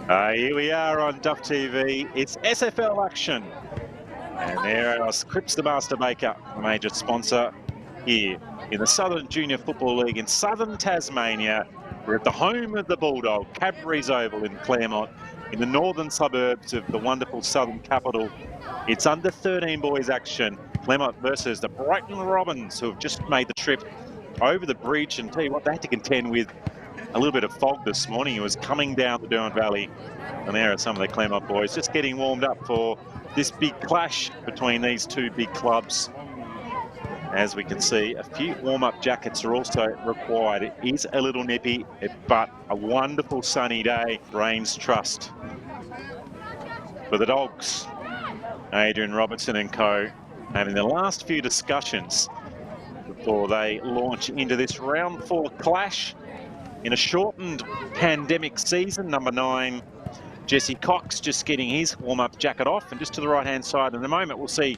Here we are on Duff TV. It's SFL action. And there are Crips the Master Maker, the major sponsor here in the Southern Junior Football League in Southern Tasmania. We're at the home of the Bulldog, Cadbury's Oval in Claremont, in the northern suburbs of the wonderful southern capital. It's under 13 boys action. Claremont versus the Brighton Robins, who have just made the trip over the bridge. And tell you what, they had to contend with a little bit of fog this morning. It was coming down the Derwent Valley. And there are some of the Claremont boys just getting warmed up for this big clash between these two big clubs. As we can see, a few warm-up jackets are also required. It is a little nippy, but a wonderful sunny day. Brains trust for the Dogs. Adrian Robertson and co having the last few discussions before they launch into this round 4 clash in a shortened pandemic season. Number 9, Jesse Cox, just getting his warm-up jacket off, and just to the right-hand side in a moment we'll see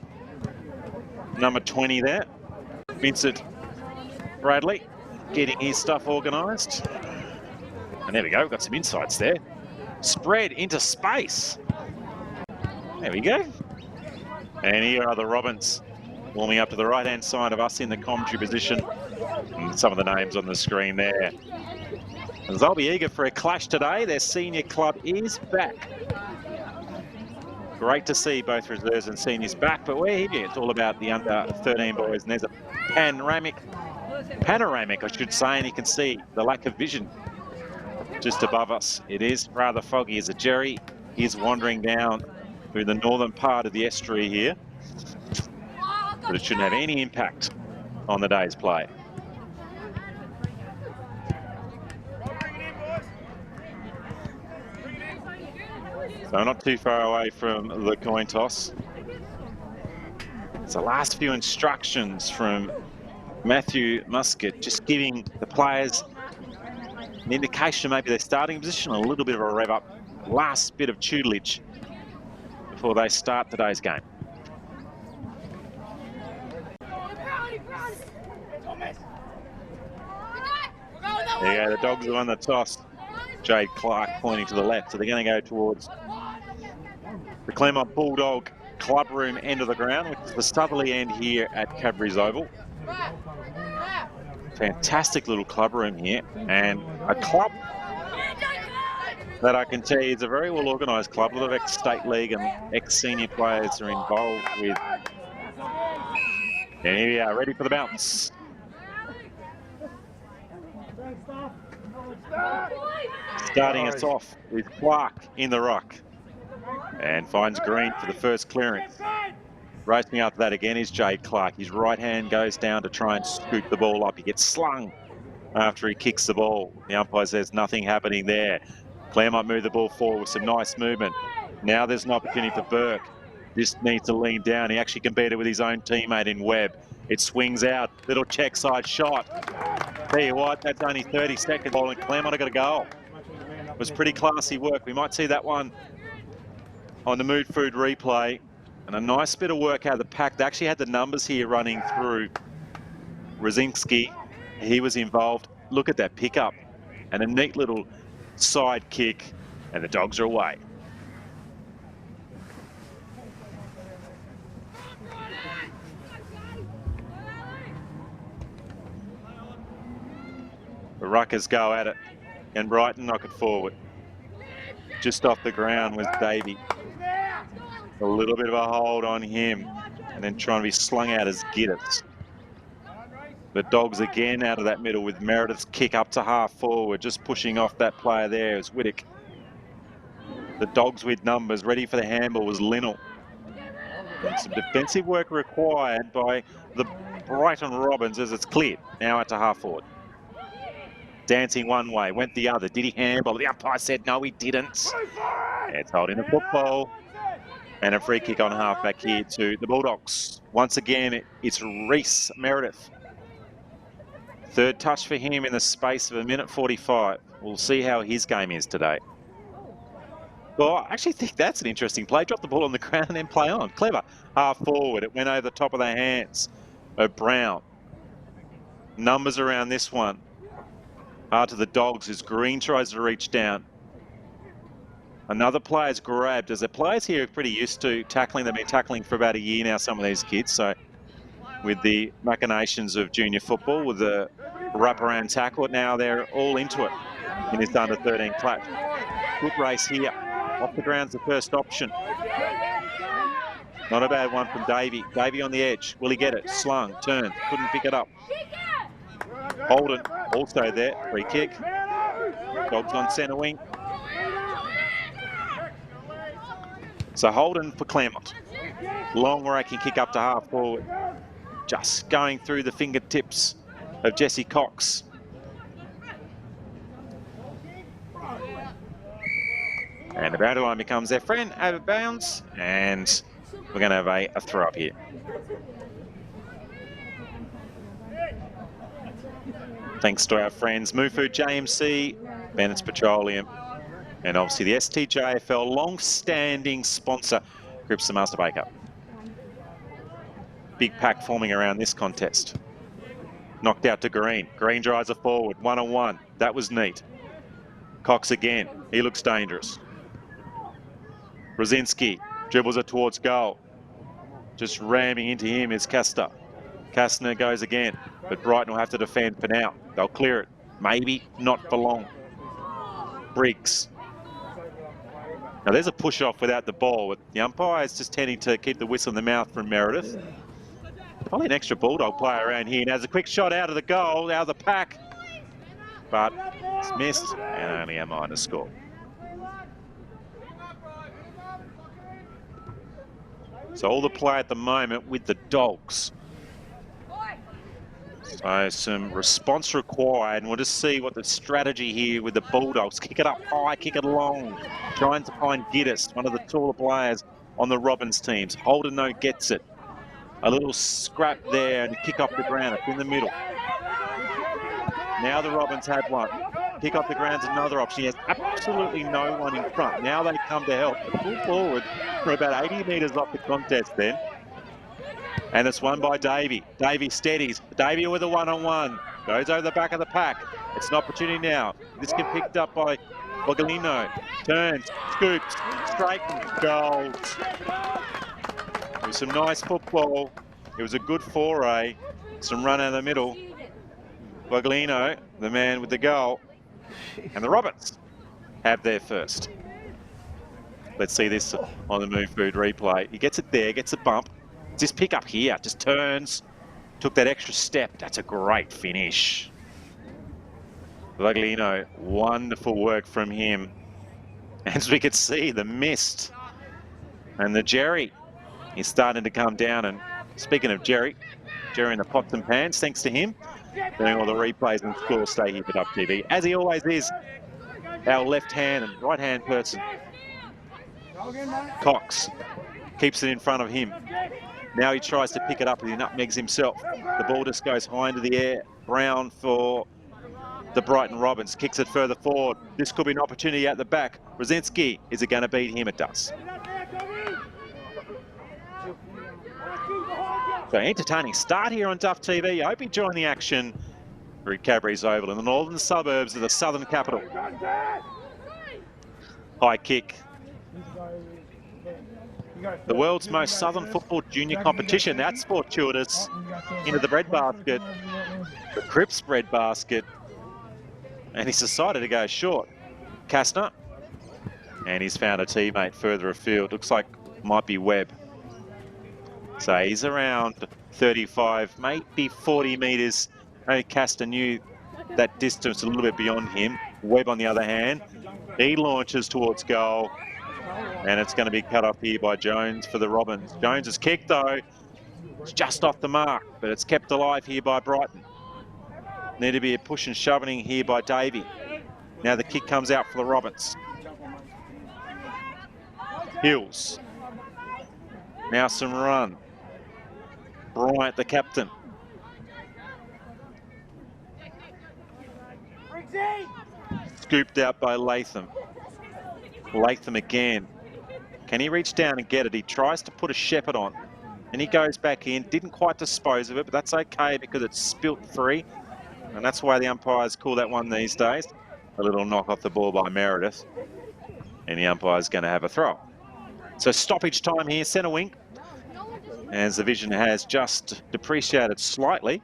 number 20 there, Vincent Bradley, getting his stuff organised. And there we go, we've got some insights there. Spread into space. There we go. And here are the Robins warming up to the right-hand side of us in the commentary position. And some of the names on the screen there. And they'll be eager for a clash today. Their senior club is back. Great to see both reserves and seniors back, but we're here. It's all about the under 13 boys. And there's a panoramic, I should say, and you can see the lack of vision just above us. It is rather foggy as a Jerry is wandering down through the northern part of the estuary here, but it shouldn't have any impact on the day's play. So not too far away from the coin toss. It's the last few instructions from Matthew Muscat, just giving the players an indication maybe their starting position, a little bit of a rev up, last bit of tutelage before they start today's game. There you go, the Dogs have won the toss. Jade Clark pointing to the left, so they're going to go towards the Claremont Bulldog club room end of the ground, which is the southerly end here at Cadbury's Oval. Fantastic little club room here, and a club that I can tell you is a very well organised club. A lot of ex-state league and ex-senior players are involved with. And here we are, ready for the bounce. Starting us off with Clark in the ruck, and finds Green for the first clearance. Racing after that again is Jade Clark. His right hand goes down to try and scoop the ball up. He gets slung after he kicks the ball. The umpire says nothing happening there. Claremont move the ball forward with some nice movement. Now there's an opportunity for Burke. Just needs to lean down. He actually competed with his own teammate in Webb. It swings out. Little check side shot. Tell you what, that's only 30 seconds. And Claremont have got a goal. It was pretty classy work. We might see that one on the Mood Food replay. And a nice bit of work out of the pack. They actually had the numbers here running through. Rosinski, he was involved. Look at that pickup. And a neat little side kick. And the Dogs are away. The Ruckers go at it, and Brighton knock it forward. Just off the ground was Davey. A little bit of a hold on him, and then trying to be slung out as Giddets. The Dogs again out of that middle with Meredith's kick up to half forward, just pushing off that player there is Whittick. The Dogs with numbers, ready for the handball was Linnell. And some defensive work required by the Brighton Robins as it's cleared. Now out to half forward. Dancing one way, went the other. Did he handball? The umpire said no, he didn't. It's holding the football. And a free kick on halfback here to the Bulldogs. Once again, it's Reese Meredith. Third touch for him in the space of 1:45. We'll see how his game is today. Well, I actually think that's an interesting play. Drop the ball on the ground and then play on. Clever. Half forward. It went over the top of their hands of Brown. Numbers around this one. To the Dogs as Green tries to reach down. Another player's grabbed, as the players here are pretty used to tackling. They've been tackling for about a year now, some of these kids. So with the machinations of junior football, with the wraparound tackle, now they're all into it in this under-13 clash. Good race here. Off the ground's the first option. Not a bad one from Davey. Davey on the edge. Will he get it? Slung, turns, couldn't pick it up. Holden also there. Free kick. Dogs on centre wing. So Holden for Claremont. Long raking kick up to half forward. Just going through the fingertips of Jesse Cox. And the boundary line becomes their friend, out of bounds. And we're going to have a throw up here. Thanks to our friends Mufu JMC, Bennett's Petroleum, and obviously the STJFL long-standing sponsor, Grips the Master Baker. Big pack forming around this contest. Knocked out to Green. Green drives it forward, one-on-one. That was neat. Cox again. He looks dangerous. Brzezinski dribbles it towards goal. Just ramming into him is Castor. Kastner goes again, but Brighton will have to defend for now. They'll clear it. Maybe not for long. Briggs. Now there's a push off without the ball. With the umpires just tending to keep the whistle in the mouth from Meredith. Probably an extra Bulldog player around here. Now there's a quick shot out of the goal, out of the pack. But it's missed and only a minor score. So all the play at the moment with the Dogs. So some response required, and we'll just see what the strategy here with the Bulldogs. Kick it up high, kick it long. Trying to find Giddis, one of the taller players on the Robins teams. Holden no gets it. A little scrap there and kick off the ground. It's in the middle. Now the Robins had one. Kick off the ground's another option. He has absolutely no one in front. Now they come to help. Pull forward for about 80 metres off the contest then. And it's won by Davey. Davey steadies. Davey with a one-on-one. Goes over the back of the pack. It's an opportunity now. This gets picked up by Bogolino. Turns, scoops, straightens, goals. It was some nice football. It was a good foray. Some run out of the middle. Bogolino, the man with the goal. And the Robins have their first. Let's see this on the Move Food replay. He gets it there, gets a bump. Just pick up here, just turns, took that extra step. That's a great finish. Bogolino, wonderful work from him. As we could see, the mist and the Jerry is starting to come down. And speaking of Jerry in the pots and pans, thanks to him, doing all the replays and scores stay here for Duff TV, as he always is, our left hand and right hand person. Cox keeps it in front of him. Now he tries to pick it up and he nutmegs himself. The ball just goes high into the air. Brown for the Brighton Robins. Kicks it further forward. This could be an opportunity at the back. Brzezinski, is it going to beat him? It does. So entertaining start here on Duff TV. I hope you join the action through Cadbury's Oval in the northern suburbs of the southern capital. High kick. The world's most southern football junior competition. That's fortuitous. Into the breadbasket. The Crips breadbasket. And he's decided to go short. Kastner. And he's found a teammate further afield. Looks like might be Webb. So he's around 35, maybe 40 metres. Kastner knew that distance a little bit beyond him. Webb, on the other hand, he launches towards goal. And it's going to be cut off here by Jones for the Robins. Jones is kicked, though. It's just off the mark, but it's kept alive here by Brighton. Need to be a push and shoving here by Davey. Now the kick comes out for the Robins. Hills. Now some run. Bryant, the captain. Scooped out by Latham. Latham again. Can he reach down and get it? He tries to put a shepherd on. And he goes back in. Didn't quite dispose of it, but that's okay because it's spilt free. And that's why the umpires call that one these days. A little knock off the ball by Meredith. and the umpire's going to have a throw. So stoppage time here, centre wing, as the vision has just depreciated slightly.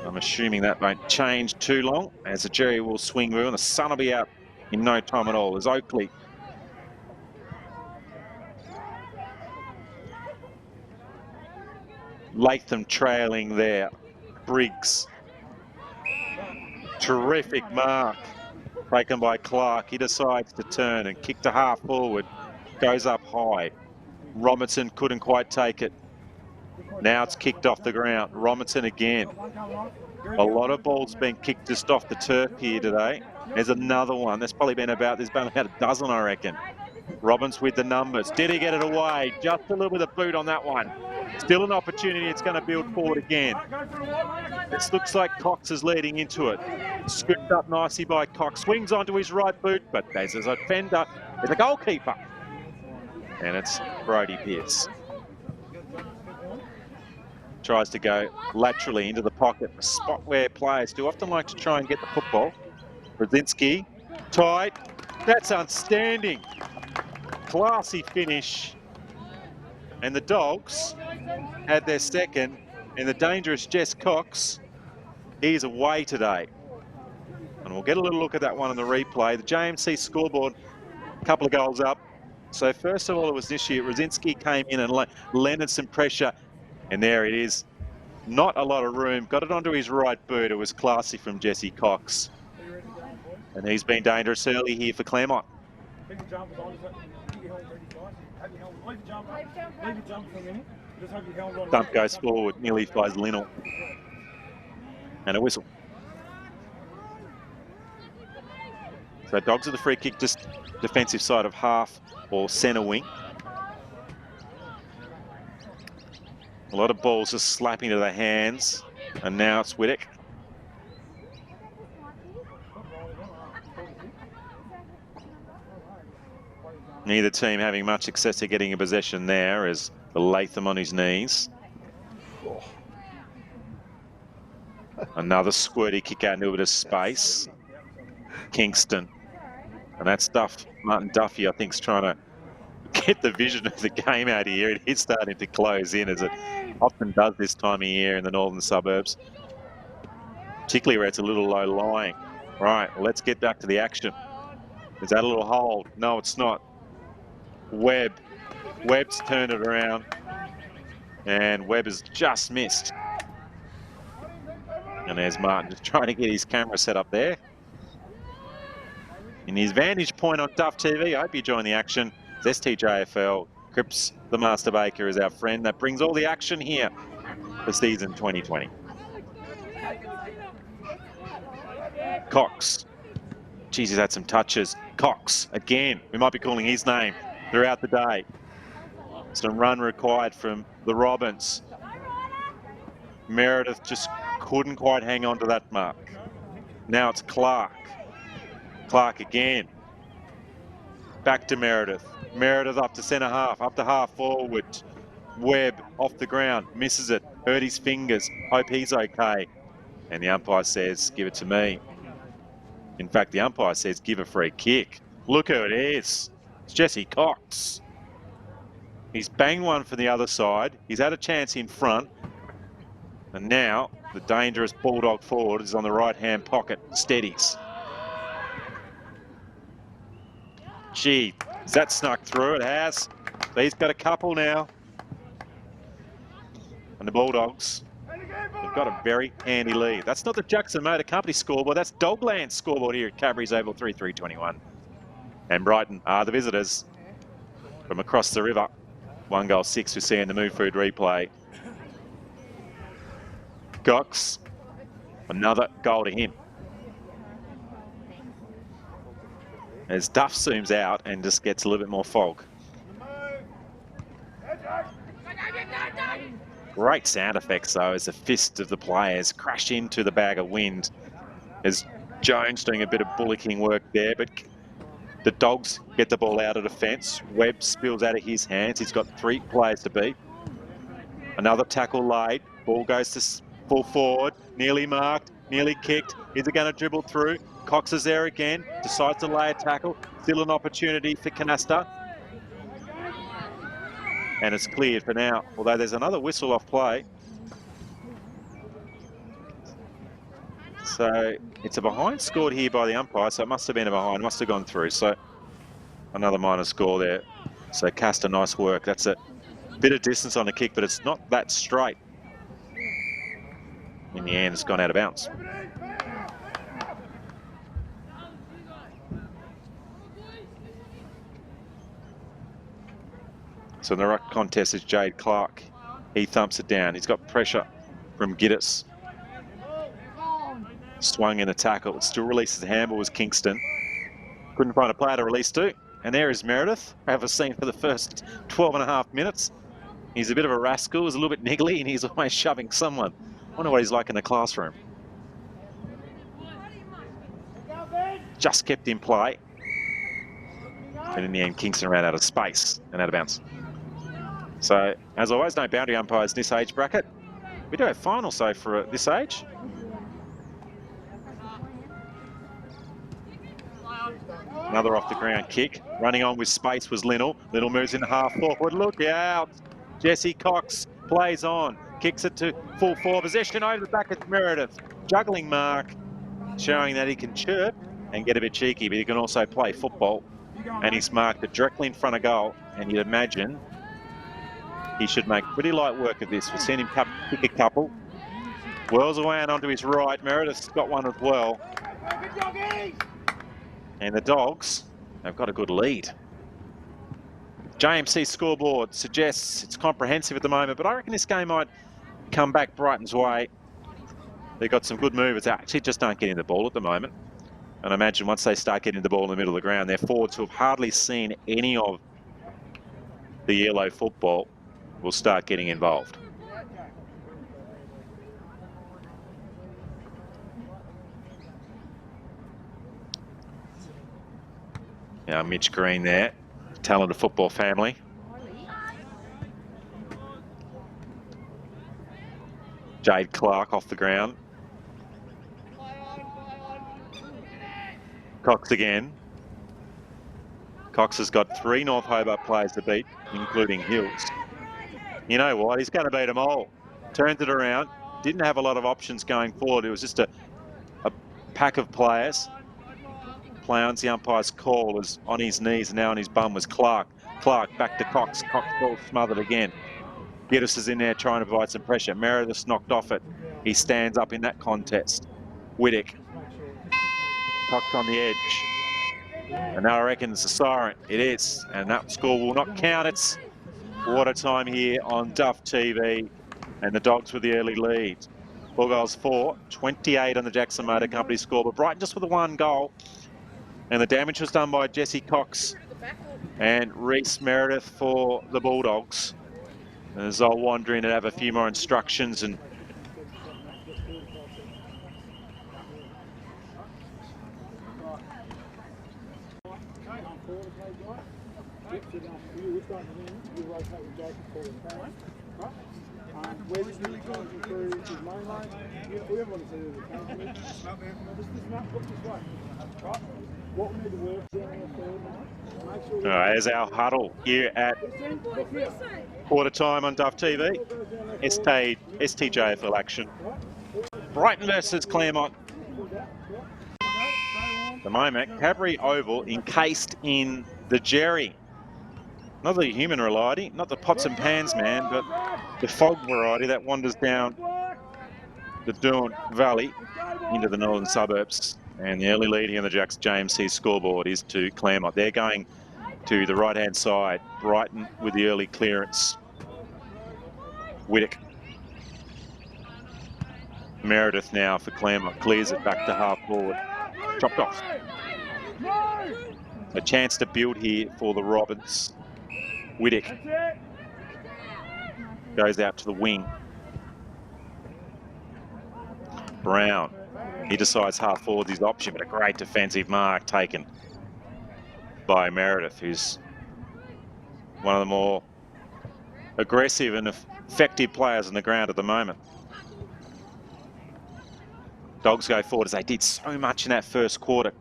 I'm assuming that won't change too long, as the Jerry will swing through and the sun will be out in no time at all, as Oakley Latham trailing there. Briggs. Terrific mark taken by Clark. He decides to turn and kick to half forward. Goes up high. Robinson couldn't quite take it. Now it's kicked off the ground. Robinson again. A lot of balls being kicked just off the turf here today. There's another one. There's probably been about a dozen, I reckon. Robbins with the numbers. Did he get it away? Just a little bit of boot on that one. Still an opportunity. It's going to build forward again. This looks like Cox is leading into it. Scooped up nicely by Cox. Swings onto his right boot, but there's a defender. There's a goalkeeper. And it's Brodie Pearce. Tries to go laterally into the pocket, a spot where players do often like to try and get the football. Brzezinski, tight. That's outstanding. Classy finish. And the Dogs had their second, and the dangerous Jess Cox, he's away today. And we'll get a little look at that one on the replay. The JMC scoreboard, a couple of goals up. So first of all, it was this year. Brzezinski came in and landed some pressure, and there it is. Not a lot of room. Got it onto his right boot. It was classy from Jesse Cox. And he's been dangerous early here for Claremont. Dump goes forward, nearly flies Linnell. And a whistle. So Dogs are the free kick, just defensive side of half or centre wing. A lot of balls just slapping to the hands. And now it's Whittock. Neither team having much success at getting a possession there as the Latham on his knees. Another squirty kick out into a bit of space. Kingston. And that's Duff. Martin Duffy, I think, is trying to get the vision of the game out here. It is starting to close in, as it often does this time of year in the northern suburbs. Particularly where it's a little low lying. Right, let's get back to the action. Is that a little hold? No, it's not. Webb's turned it around, and Webb has just missed. And there's Martin just trying to get his camera set up there. In his vantage point on Duff TV, I hope you join the action. It's STJFL. Cripps the Master Baker is our friend. That brings all the action here for season 2020. Cox. Geez, he's had some touches. Cox, again. We might be calling his name throughout the day. Some run required from the Robins. Meredith just couldn't quite hang on to that mark. Now it's Clark. Clark again. Back to Meredith. Meredith up to centre half, up to half forward. Webb off the ground, misses it, hurt his fingers. Hope he's okay. And the umpire says, give it to me. In fact, the umpire says, give a free kick. Look who it is. It's Jesse Cox. He's banged one from the other side. He's had a chance in front. And now the dangerous Bulldog forward is on the right-hand pocket. Steadies. Gee, has that snuck through? It has. So he's got a couple now. And the Bulldogs have got a very handy lead. That's not the Jackson Motor Company scoreboard. That's Dogland's scoreboard here at Cadbury's Oval 3321. And Brighton are the visitors from across the river. 1-6 we see in the Move Food replay. Cox, another goal to him. As Duff zooms out and just gets a little bit more fog. Great sound effects though, as the fist of the players crash into the bag of wind. As Jones doing a bit of bullocking work there, but the Dogs get the ball out of defence. Webb spills out of his hands. He's got 3 players to beat. Another tackle laid. Ball goes to full forward, nearly marked. nearly kicked. Is it going to dribble through? Cox is there again, decides to lay a tackle. Still an opportunity for Canasta. And it's cleared for now, although there's another whistle off play. So it's a behind scored here by the umpire, so it must have been a behind, must have gone through. So another minor score there. So Castor, nice work. That's a bit of distance on the kick, but it's not that straight. In the end, it's gone out of bounds. So in the ruck contest is Jade Clark. He thumps it down. He's got pressure from Giddis. Swung in a tackle. It still releases the handball was Kingston. Couldn't find a player to release to. And there is Meredith. I haven't seen for the first 12.5 minutes. He's a bit of a rascal. He's a little bit niggly, and he's always shoving someone. I wonder what he's like in the classroom. Just kept in play. And in the end, Kingston ran out of space and out of bounds. So, as always, no boundary umpires in this age bracket. We do have final save for this age. Another off the ground kick. Running on with space was Linnell. Linnell moves in half forward. Look out. Jesse Cox plays on. Kicks it to full forward possession. Over the back of Meredith. Juggling mark. Showing that he can chirp and get a bit cheeky, but he can also play football. And he's marked it directly in front of goal. And you'd imagine he should make pretty light work of this. We've seen him kick a couple. Whirls away and onto his right. Meredith's got one as well. And the Dogs have got a good lead. JMC scoreboard suggests it's comprehensive at the moment, but I reckon this game might come back Brighton's way. They've got some good movers. They actually just aren't getting the ball at the moment. And I imagine once they start getting the ball in the middle of the ground, their forwards who have hardly seen any of the yellow football will start getting involved. Now Mitch Green there, talented football family. Jade Clark off the ground. Cox again. Cox has got 3 North Hobart players to beat, including Hills. You know what? He's going to beat them all. Turned it around. Didn't have a lot of options going forward. It was just a pack of players. Clowns, the umpire's call is on his knees, and now on his bum was Clark. Clark back to Cox. Cox ball smothered again. Giddis is in there trying to provide some pressure. Meredith's knocked off it. He stands up in that contest. Whittick. Cox on the edge. And now I reckon it's a siren. It is. And that score will not count. It's water time here on Duff TV. And the Dogs with the early lead. Bulldogs 4, 28 on the Jackson Motor Company score. But Brighton just with the 1 goal. And the damage was done by Jesse Cox and Reese Meredith for the Bulldogs. As I'll wander in and have a few more instructions and as our huddle here at quarter time on Duff TV, STJFL action. Brighton versus Claremont. At the moment, Cadbury Oval encased in the Jerry. Not the human variety, not the pots and pans man, but the fog variety that wanders down the Doon Valley into the northern suburbs. And the early lead here on the Jacks JMC scoreboard is to Claremont. They're going to the right-hand side. Brighton with the early clearance. Whittick. Meredith now for Claremont. Clears it back to half forward. Chopped off. A chance to build here for the Robins. Whittick goes out to the wing. Brown. He decides half forward his option, but a great defensive mark taken by Meredith, who's one of the more aggressive and effective players on the ground at the moment. Dogs go forward as they did so much in that first quarter.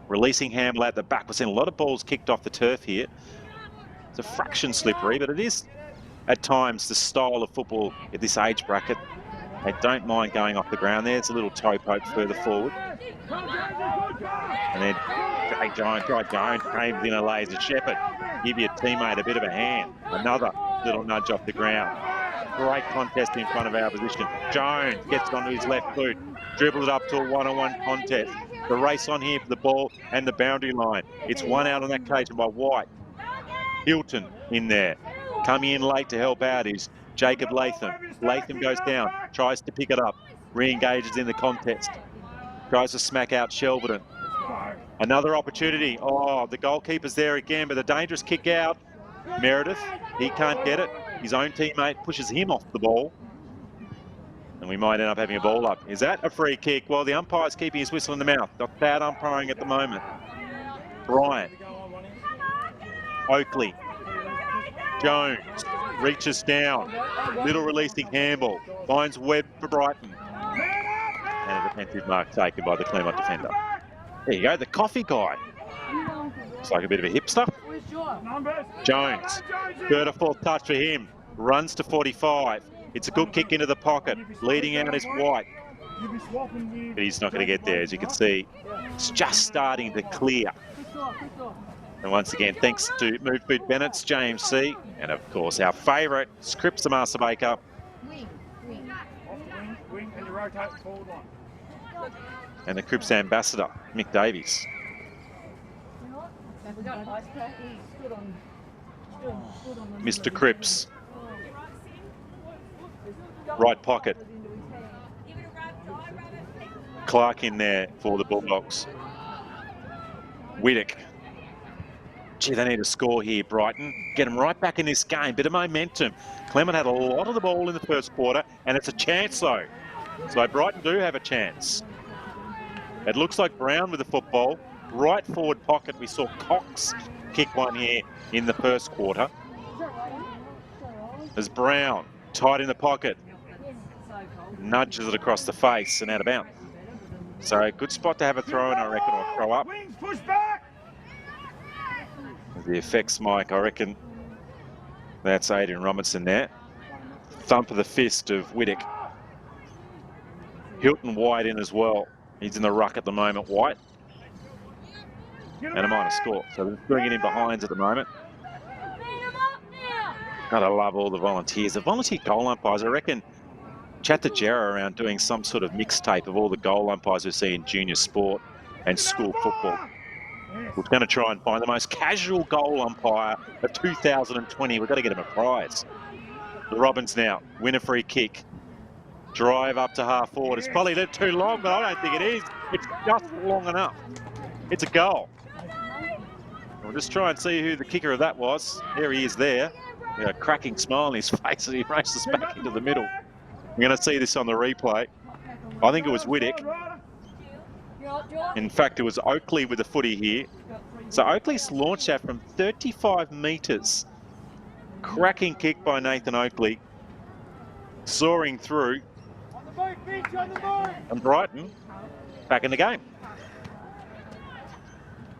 Releasing handle at the back. We're seeing a lot of balls kicked off the turf here. It's a fraction slippery, but it is at times the style of football at this age bracket. They don't mind going off the ground. There's a little toe poke further forward. And then Jake Jones came in a laser shepherd. Give your teammate a bit of a hand. Another little nudge off the ground. Great contest in front of our position. Jones gets it onto his left boot. Dribbles it up to a one-on-one contest. The race on here for the ball and the boundary line. It's one out on that occasion by White. Hilton in there. Coming in late to help out is Jacob Latham. Latham goes down, tries to pick it up, re-engages in the contest. Tries to smack out Shelverton. Another opportunity. Oh, the goalkeeper's there again, but a dangerous kick out. Meredith, he can't get it. His own teammate pushes him off the ball. And we might end up having a ball up. Is that a free kick? Well, the umpire's keeping his whistle in the mouth. Not bad umpiring at the moment. Bryant. Oakley. Jones reaches down. Little releasing handball. Finds Webb for Brighton. And a defensive mark taken by the Claremont defender. There you go, the coffee guy. Looks like a bit of a hipster. Jones. Third or fourth touch for him. Runs to 45. It's a good kick into the pocket. Leading out is White. But he's not going to get there, as you can see. It's just starting to clear. And once again, thanks to Move Boot Bennett's James C. And of course, our favourite, Scripps the Master Baker. And the Cripps ambassador, Mick Davies. Mr. Cripps. Right pocket. Clark in there for the Bulldogs. Whittock. Gee, they need a score here, Brighton. Get them right back in this game. Bit of momentum. Clement had a lot of the ball in the first quarter, and it's a chance, though. So Brighton do have a chance. It looks like Brown with the football. Right forward pocket. We saw Cox kick one here in the first quarter. There's Brown, tight in the pocket. Nudges it across the face and out of bounds. So a good spot to have a throw in, I reckon, or throw up. The effects, Mike, I reckon that's Adrian Robinson there. Thump of the fist of Whittock. Hilton White in as well. He's in the ruck at the moment, White. And a minor score. So they're bringing in behinds at the moment. Gotta love all the volunteers. The volunteer goal umpires, I reckon, chat to Jarrah around doing some sort of mixtape of all the goal umpires we see in junior sport and school football. We're going to try and find the most casual goal umpire of 2020. We've got to get him a prize. The Robins now win a free kick. Drive up to half forward. It's probably a little too long, but I don't think it is. It's just long enough. It's a goal. We'll just try and see who the kicker of that was. There he is there. With a cracking smile on his face as he races back into the middle. We're going to see this on the replay. I think it was Whittock. In fact, it was Oakley with the footy here. So Oakley's launched out from 35 metres. Cracking kick by Nathan Oakley. Soaring through. And Brighton back in the game.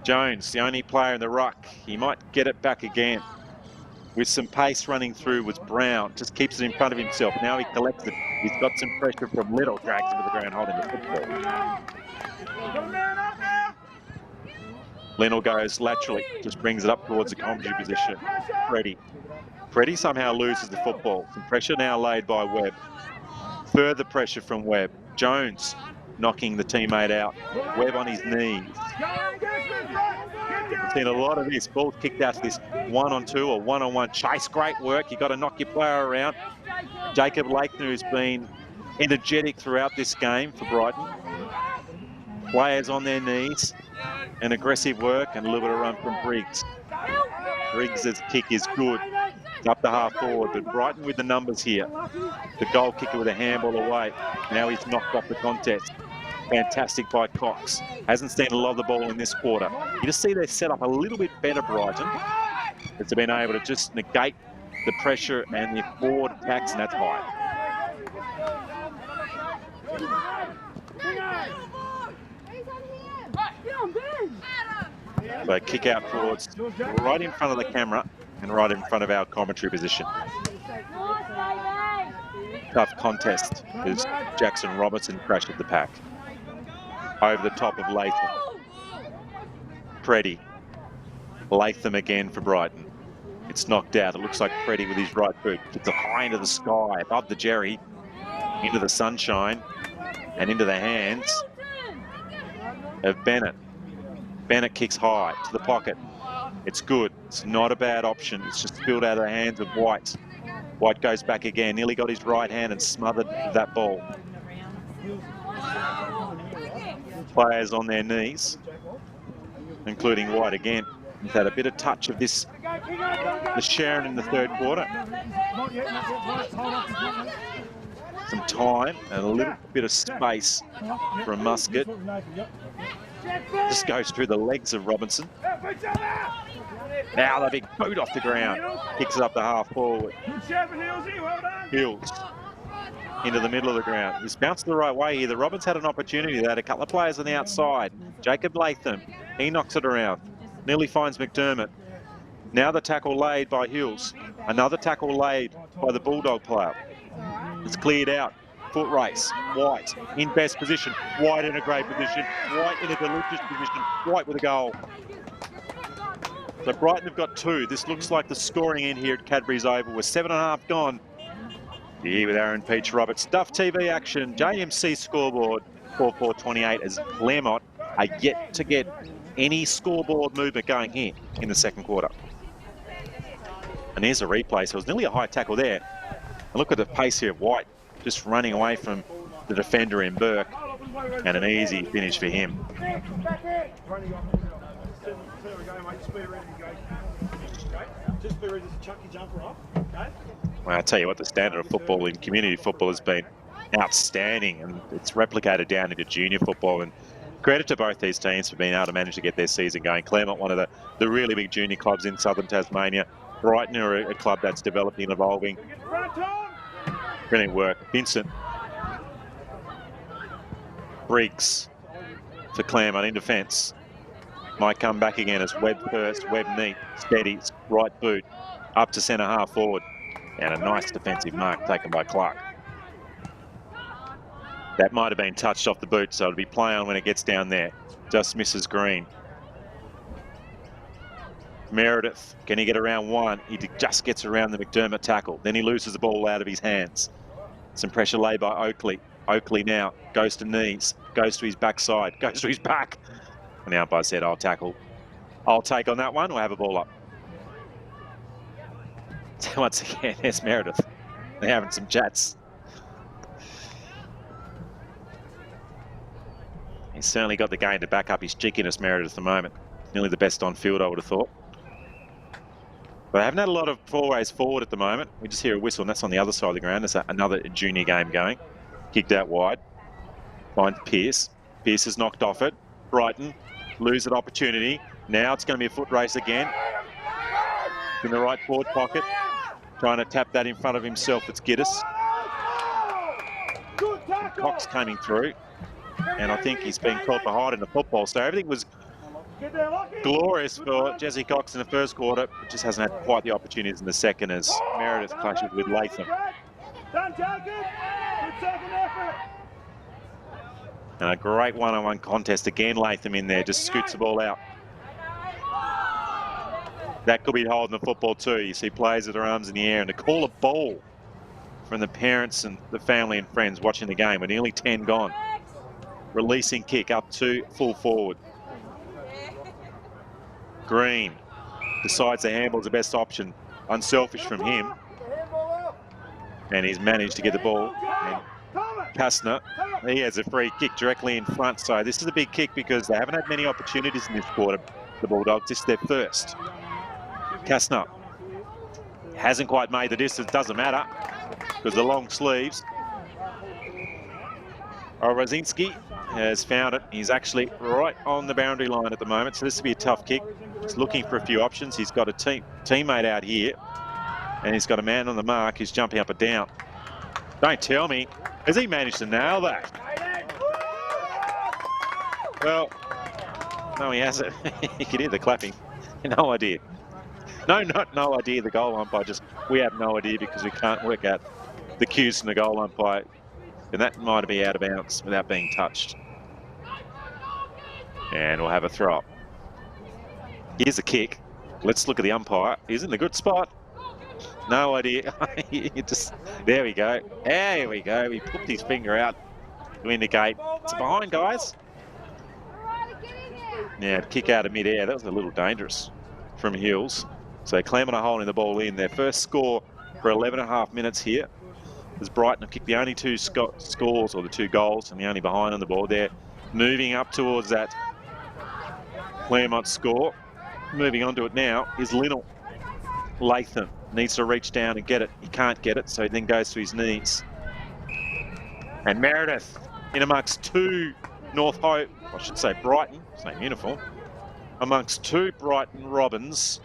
Jones, the only player in the ruck. He might get it back again. With some pace running through was Brown. Just keeps it in front of himself. Now he collects it. He's got some pressure from Little. Drags him to the ground holding the football. Lennell goes laterally. Just brings it up towards the commentary position. Freddie somehow loses the football. Some pressure now laid by Webb. Further pressure from Webb. Jones knocking the teammate out. Webb on his knees. We've seen a lot of this. Ball kicked out to this 1-on-2 or 1-on-1 chase. Great work. You've got to knock your player around. Jacob Latham, who's been energetic throughout this game for Brighton. Players on their knees and aggressive work and a little bit of run from Briggs. Briggs' kick is good. It's up to half forward, but Brighton with the numbers here. The goal kicker with a handball away. Now he's knocked off the contest. Fantastic by Cox. Hasn't seen a lot of the ball in this quarter. You just see they're set up a little bit better, Brighton. It's been able to just negate the pressure and the forward attacks, and that's high. So kick out towards right in front of the camera and right in front of our commentary position. Tough contest as Jackson Robertson crashed at the pack. Over the top of Latham. Preddy. Latham again for Brighton. It's knocked out. It looks like Preddy with his right boot. Gets it high into the sky, above the jerry, into the sunshine, and into the hands of Bennett. Bennett kicks high to the pocket. It's good. It's not a bad option. It's just spilled out of the hands of White. White goes back again. Nearly got his right hand and smothered that ball. Players on their knees, including White again. He's had a bit of touch of this, the Sharon in the third quarter. Some time and a little bit of space for a musket. Just goes through the legs of Robinson. Now the big boot off the ground. Kicks it up the half forward. Hills into the middle of the ground. He's bounced the right way here. The Robins had an opportunity. They had a couple of players on the outside. Jacob Latham, he knocks it around. Nearly finds McDermott. Now the tackle laid by Hills. Another tackle laid by the Bulldog player. It's cleared out. Foot race. White in best position. White in a great position. White in a delicious position. White with a goal. So Brighton have got 2. This looks like the scoring end here at Cadbury's Oval with 7.5 gone. Here with Aaron Peach Roberts. Duff TV action. JMC scoreboard 4-4-28 as Claremont are yet to get any scoreboard movement going here in the second quarter. And here's a replay. So it was nearly a high tackle there. And look at the pace here of White, just running away from the defender in Burke. And an easy finish for him. Well, I tell you what, the standard of football in community football has been outstanding, and it's replicated down into junior football. And credit to both these teams for being able to manage to get their season going. Claremont, one of the really big junior clubs in southern Tasmania. Brighton are a club that's developing and evolving. Brilliant work. Vincent. Briggs for Claremont in defence. Might come back again as Webb first. Webb neat, steady, right boot, up to centre half forward. And a nice defensive mark taken by Clark. That might have been touched off the boot, so it'll be play on when it gets down there. Just misses Green. Meredith, can he get around one? He just gets around the McDermott tackle. Then he loses the ball out of his hands. Some pressure laid by Oakley. Oakley now goes to knees, goes to his backside, goes to his back. And the umpire said, I'll tackle. I'll take on that one. We'll have a ball up. So once again, there's Meredith. They're having some chats. He's certainly got the game to back up his cheekiness, Meredith, at the moment. Nearly the best on field, I would have thought. But I haven't had a lot of forays forward at the moment. We just hear a whistle, and that's on the other side of the ground. There's another junior game going. Kicked out wide. Finds Pearce. Pearce has knocked off it. Brighton lose an opportunity. Now it's going to be a foot race again. In the right forward pocket. Trying to tap that in front of himself. It's Giddis. Cox coming through. And I think he's been caught behind in the football. So everything was glorious for Jesse Cox in the first quarter. But just hasn't had quite the opportunities in the second as Meredith clashes with Latham. And a great one-on-one contest. Again, Latham in there, just scoots the ball out. That could be holding the football too. You see players with their arms in the air, and to call a ball from the parents and the family and friends watching the game. We're nearly 10 gone. Releasing kick up to full forward. Green decides the handball's the best option. Unselfish from him. And he's managed to get the ball. And Kastner, he has a free kick directly in front. So this is a big kick because they haven't had many opportunities in this quarter, the Bulldogs. This is their first. Kastner hasn't quite made the distance. Doesn't matter because the long sleeves. Rozinski has found it. He's actually right on the boundary line at the moment. So this will be a tough kick. He's looking for a few options. He's got a teammate out here. And he's got a man on the mark who's jumping up and down. Don't tell me Has he managed to nail that? Well, no, he hasn't. You can hear the clapping. No idea. No idea. The goal umpire we have no idea because we can't work out the cues from the goal umpire. And that might be out of bounds without being touched. And we'll have a throw up. Here's a kick. Let's look at the umpire. He's in the good spot. No idea. There we go. There we go. He put his finger out to indicate it's behind, guys. Yeah, kick out of mid-air. That was a little dangerous from Hills. So Claremont are holding the ball in. Their first score for 11.5 minutes here. As Brighton have kicked the only two scores, or the two goals, and the only behind on the board. They're moving up towards that Claremont score. Moving on to it now is Linnell. Latham needs to reach down and get it. He can't get it, so he then goes to his knees. And Meredith in amongst two Brighton, same uniform, amongst two Brighton Robins.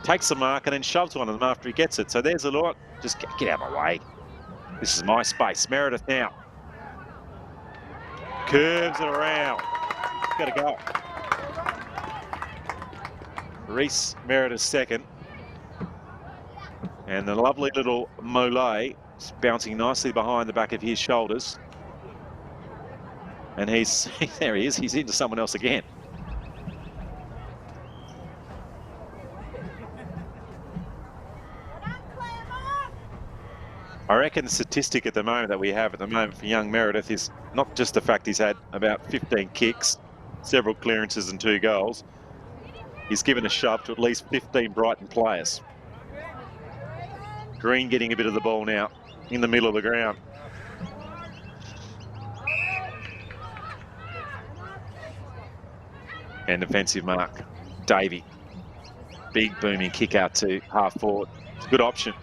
Takes the mark and then shoves one of them after he gets it. So there's a lot. Just get out of my way. This is my space. Meredith now. Curves it around. Got to go. Reese Meredith second. And the lovely little Molay is bouncing nicely behind the back of his shoulders. And there he is. He's into someone else again. I reckon the statistic at the moment that we have at the moment for young Meredith is not just the fact he's had about 15 kicks, several clearances and 2 goals. He's given a shove to at least 15 Brighton players. Green getting a bit of the ball now in the middle of the ground. And defensive mark, Davey. Big booming kick out to half forward. It's a good option.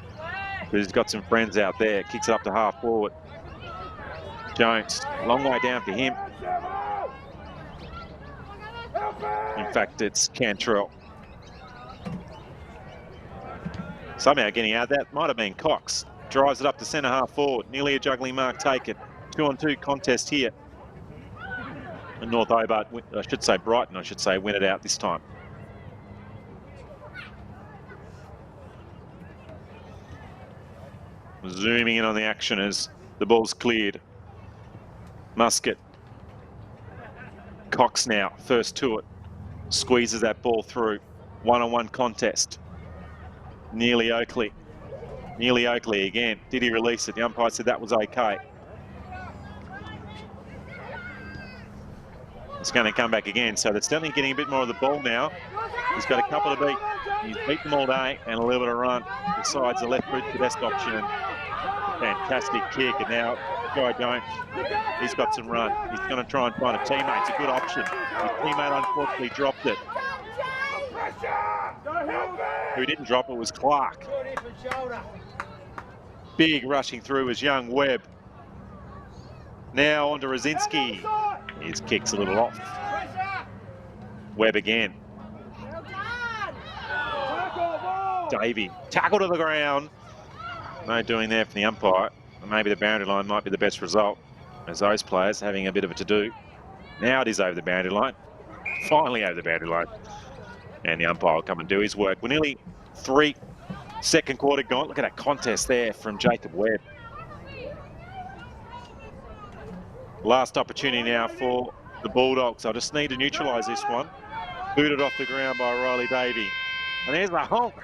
But he's got some friends out there. Kicks it up to half forward. Jones, long way down for him. In fact, it's Cantrell. Somehow getting out of that. Might have been Cox. Drives it up to centre half forward. Nearly a juggling mark taken. 2-on-2 contest here. And North Hobart, Brighton, win it out this time. Zooming in on the action as the ball's cleared. Muscat. Cox now, first to it. Squeezes that ball through. 1-on-1 contest. Nearly Oakley. Nearly Oakley again. Did he release it? The umpire said that was okay. It's going to come back again. So they're certainly getting a bit more of the ball now. He's got a couple to beat. He's beaten them all day and a little bit of run. Besides the left boot, the best option. Fantastic kick. And now Guy Jones, he's got some run. He's going to try and find a teammate. It's a good option. His teammate unfortunately dropped it. Who didn't drop it was Clark. Big rushing through was young Webb. Now on to Rosinski. His kick's a little off. Webb again. Davey, tackle to the ground. No doing there from the umpire. Maybe the boundary line might be the best result, as those players having a bit of a to-do. Now it is over the boundary line. Finally over the boundary line. And the umpire will come and do his work. We're nearly 3 second quarter gone. Look at that contest there from Jacob Webb. Last opportunity now for the Bulldogs. I just need to neutralise this one. Booted off the ground by Riley Davey. And there's the honk.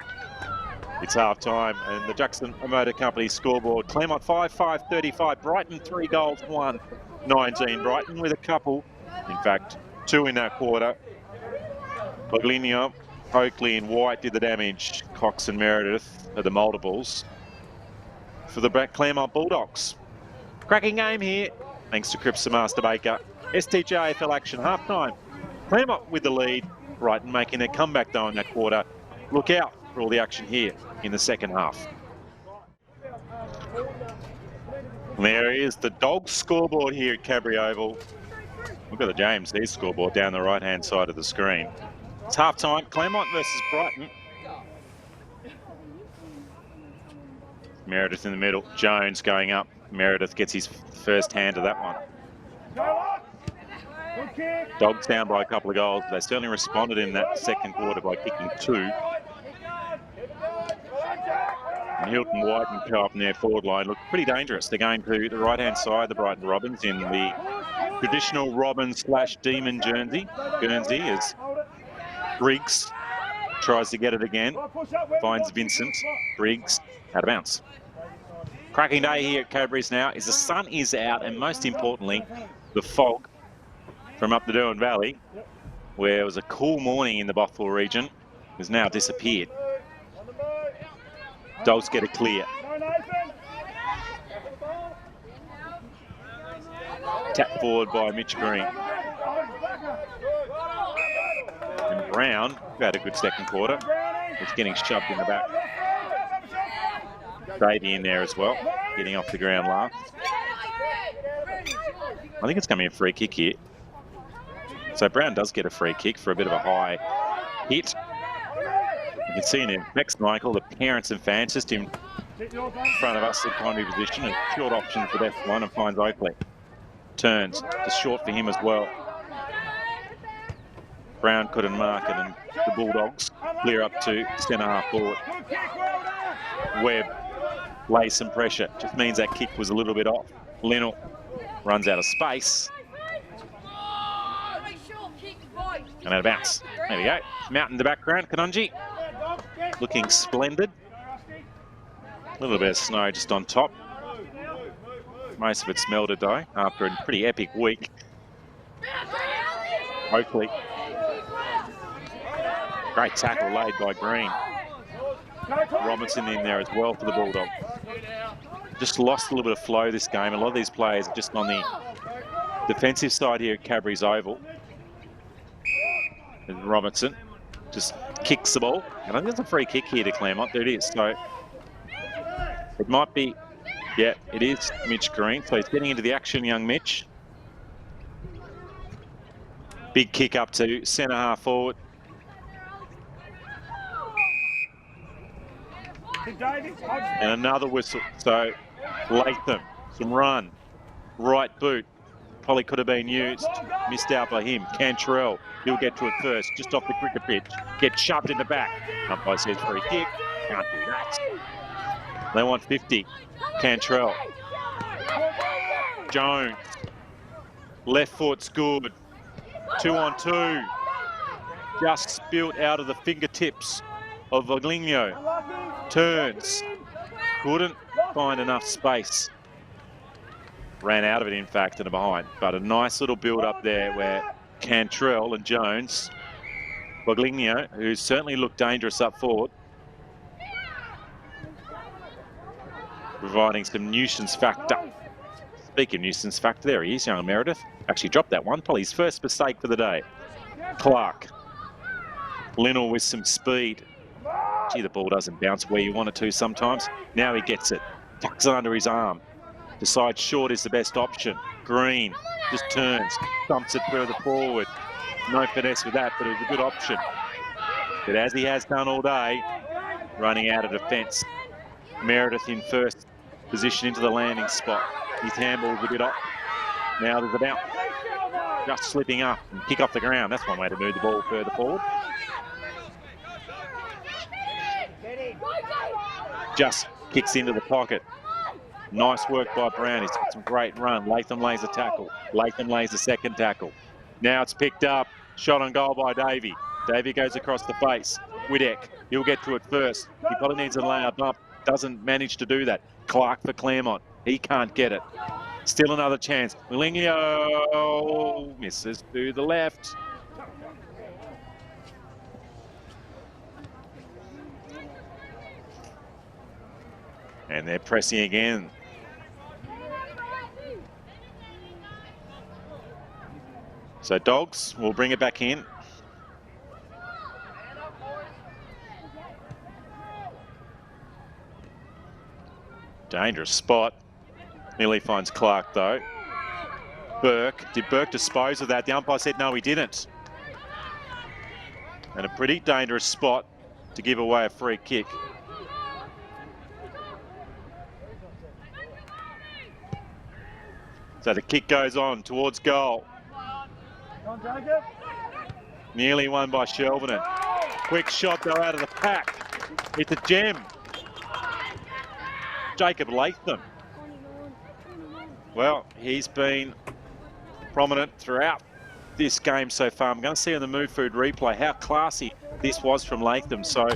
It's half time, and the Jackson Motor Company scoreboard. Claremont 5-5-35. Brighton 3 goals, 1-19. Brighton with a couple, in fact, 2 in that quarter. Bogligno, Oakley and White did the damage. Cox and Meredith are the multiples for the Claremont Bulldogs. Cracking game here, thanks to Cripps and Master Baker. STJFL action, half-time. Claremont with the lead. Brighton making their comeback though in that quarter. Look out for all the action here in the second half. And there is the Dogs scoreboard here at Cadbury Oval. We've got the James D scoreboard down the right-hand side of the screen. It's half-time, Claremont versus Brighton. Meredith in the middle. Jones going up. Meredith gets his first hand of that one. Dogs down by a couple of goals, but they certainly responded in that second quarter by kicking 2. And Hilton White and co-op in their forward line look pretty dangerous. They're going to the right-hand side, the Brighton Robins, in the traditional Robin/Demon Guernsey, as Briggs tries to get it again. Finds Vincent. Briggs out of bounds. Cracking day here at Cadbury's now as the sun is out, and most importantly, the fog from up the Derwent Valley, where it was a cool morning in the Bothwell region, has now disappeared. Dogs get it clear. Tap forward by Mitch Green. And Brown, who had a good second quarter, was getting shoved in the back. Davey in there as well, getting off the ground last. I think it's going to be a free kick here. So Brown does get a free kick for a bit of a high hit. You can see in him, next Michael, the parents and fans just in front of us, the primary position, and short option for left one, and finds Oakley. Turns, just short for him as well. Brown couldn't mark it, and the Bulldogs clear up to centre half forward. Webb lays some pressure, just means that kick was a little bit off. Linnell runs out of space. And out of bounce. There we go. Mountain in the background, Kanunji. Looking splendid. A little bit of snow just on top. Most of it's melted though, after a pretty epic week. Oakley. Great tackle laid by Green. Robinson in there as well for the Bulldogs. Just lost a little bit of flow this game. A lot of these players are just on the defensive side here at Cadbury's Oval. And Robinson just kicks the ball. And I think there's a free kick here to Claremont. There it is. So it might be, yeah, it is Mitch Green. So he's getting into the action, young Mitch. Big kick up to centre half forward. And another whistle. So Latham, some run, right boot. Probably could have been used. Missed out by him. Cantrell, he'll get to it first, just off the cricket pitch. Gets shoved in the back. Umpire says free kick. Can't do that. They want 50. Cantrell. Jones. Left foot's good. 2 on 2. Just spilt out of the fingertips of Voglino. Turns. Couldn't find enough space. Ran out of it, in fact, and behind. But a nice little build up there where Cantrell and Jones, Voglino, who certainly looked dangerous up forward, providing some nuisance factor. Speaking of nuisance factor, there he is, young Meredith. Actually dropped that one, probably his first mistake for the day. Clark. Linnell with some speed. Gee, the ball doesn't bounce where you want it to sometimes. Now he gets it. Tucks it under his arm. Decides short is the best option. Green just turns, thumps it further forward. No finesse with that, but it was a good option. But as he has done all day, running out of defence. Meredith in first position into the landing spot. His handball's a bit off. Now there's a bounce. Just slipping up and kick off the ground. That's one way to move the ball further forward. Just kicks into the pocket. Nice work by Brown. He's got some great run. Latham lays a tackle. Latham lays a second tackle. Now it's picked up. Shot on goal by Davey. Davey goes across the face. Wideck, he'll get to it first. He probably needs a layup up. Doesn't manage to do that. Clark for Claremont. He can't get it. Still another chance. Willingio misses to the left. And they're pressing again. So Dogs will bring it back in. Dangerous spot. Nearly finds Clark though. Burke. Did Burke dispose of that? The umpire said no, he didn't. And a pretty dangerous spot to give away a free kick. So the kick goes on towards goal. Nearly won by Shelverton. Quick shot though out of the pack. It's a gem. Jacob Latham. Well, he's been prominent throughout this game so far. I'm going to see on the Move Food replay how classy this was from Latham. So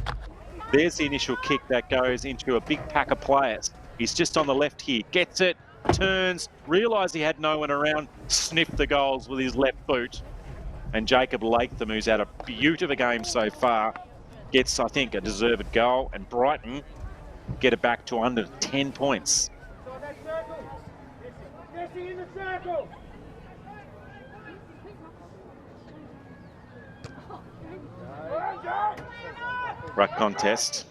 there's the initial kick that goes into a big pack of players. He's just on the left here, gets it, turns, realised he had no one around, sniffed the goals with his left boot. And Jacob Latham, who's had a beaut of a game so far, gets, I think, a deserved goal. And Brighton get it back to under 10 points. Ruck contest.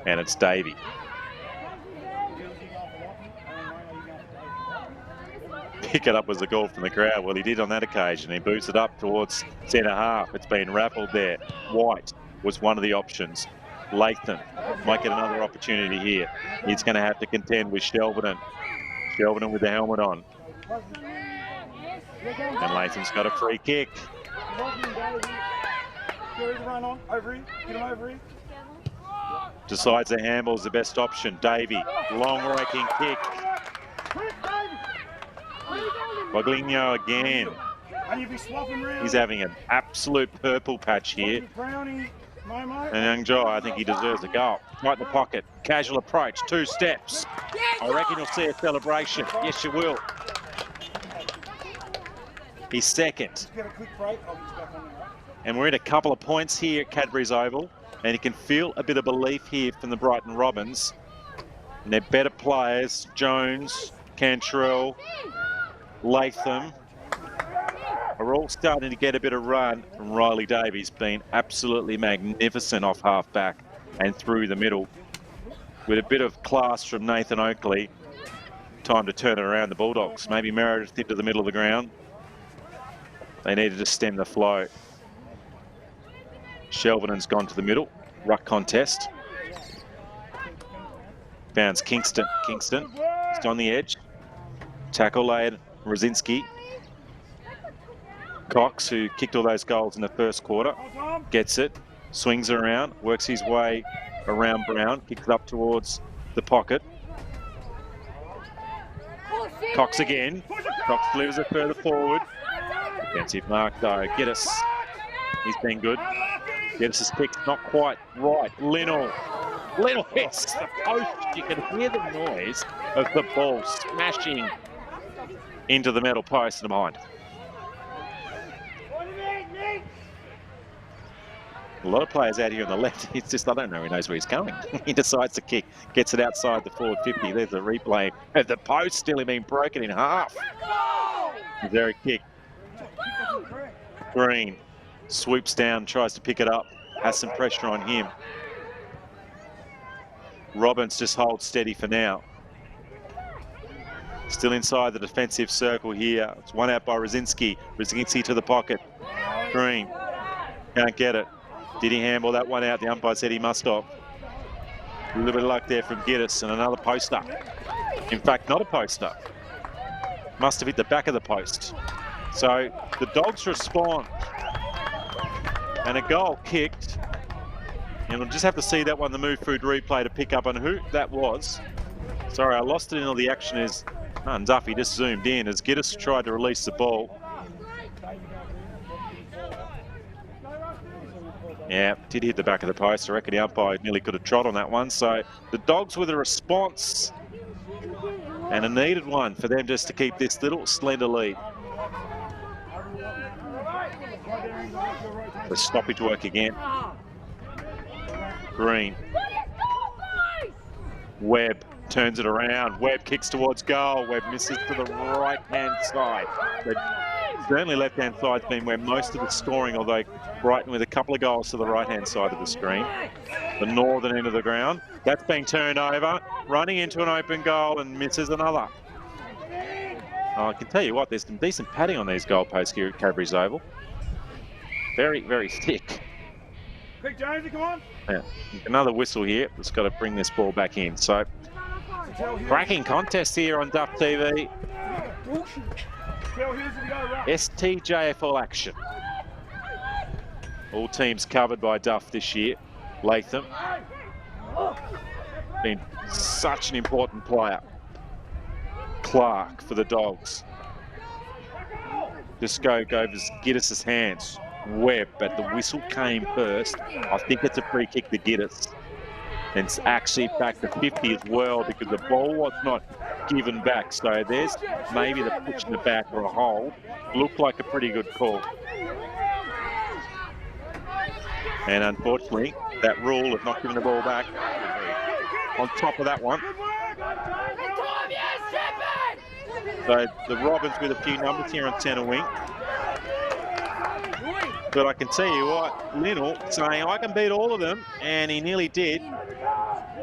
And it's Davey. Pick it up as a goal from the crowd. Well, he did on that occasion. He boots it up towards centre half. It's been raffled there. White was one of the options. Latham might get another opportunity here. He's going to have to contend with Shelverton. Shelverton with the helmet on. And Latham's got a free kick. Decides the handball's the best option. Davey, long raking kick. Boglino again. He's having an absolute purple patch here. And Young Joe, I think he deserves a goal. Right in the pocket, casual approach, 2 steps. I reckon you'll see a celebration. Yes, you will. He's second. And we're in a couple of points here at Cadbury's Oval. And you can feel a bit of belief here from the Brighton Robins. And they're better players. Jones, Cantrell, Latham are all starting to get a bit of run from Riley Davies, been absolutely magnificent off half-back and through the middle. With a bit of class from Nathan Oakley. Time to turn it around, the Bulldogs. Maybe Meredith into the middle of the ground. They needed to stem the flow. Shelverton's gone to the middle. Ruck contest. Bounds Kingston. Kingston is on the edge. Tackle laid Rosinski. Cox, who kicked all those goals in the first quarter, gets it, swings around, works his way around Brown, kicks it up towards the pocket. Cox again. Cox delivers it further forward. Defensive mark though. Geddes, he's been good. Geddes' kick's not quite right. Linnell hits the post. You can hear the noise of the ball smashing into the metal post and behind. A lot of players out here on the left. It's just, I don't know, he knows where he's going. He decides to kick, gets it outside the forward 50. There's a replay of the post still being broken in half. Is there a kick? Green swoops down, tries to pick it up, has some pressure on him. Robbins just holds steady for now. Still inside the defensive circle here. It's one out by Rosinski. Rosinski to the pocket. Green can't get it. Did he handball that one out? The umpire said he must have. A little bit of luck there from Geddes and another poster. In fact, not a poster. Must have hit the back of the post. So the Dogs respond. And a goal kicked. And we'll just have to see that one, the Move Food replay, to pick up on who that was. Sorry, I lost it in all the action as Duffy just zoomed in as Geddes tried to release the ball. Yeah, did hit the back of the post. I reckon the umpire nearly could have trod on that one. So the Dogs with a response and a needed one for them just to keep this little slender lead. The stoppage work again. Green. Webb turns it around. Webb kicks towards goal. Webb misses to the right-hand side. But certainly left-hand side's been where most of the scoring, although Brighton with a couple of goals to the right-hand side of the screen. The northern end of the ground. That's been turned over. Running into an open goal and misses another. Oh, I can tell you what, there's some decent padding on these goalposts here at Cadbury's Oval. Very, very thick. Quick, Jonesy, come on. Yeah. Another whistle here. It's got to bring this ball back in. So Cracking contest here on Duff TV. STJFL action. All teams covered by Duff this year. Latham, been such an important player. Clark for the Dogs. Disco goes Giddis's hands. Webb, but the whistle came first. I think it's a free kick to Giddis. And it's actually back to 50 as well because the ball was not given back. So there's maybe the push in the back or a hold. Looked like a pretty good call. And unfortunately, that rule of not giving the ball back on top of that one. So the Robins with a few numbers here on centre wing. But I can tell you what, Linnell saying, I can beat all of them, and he nearly did.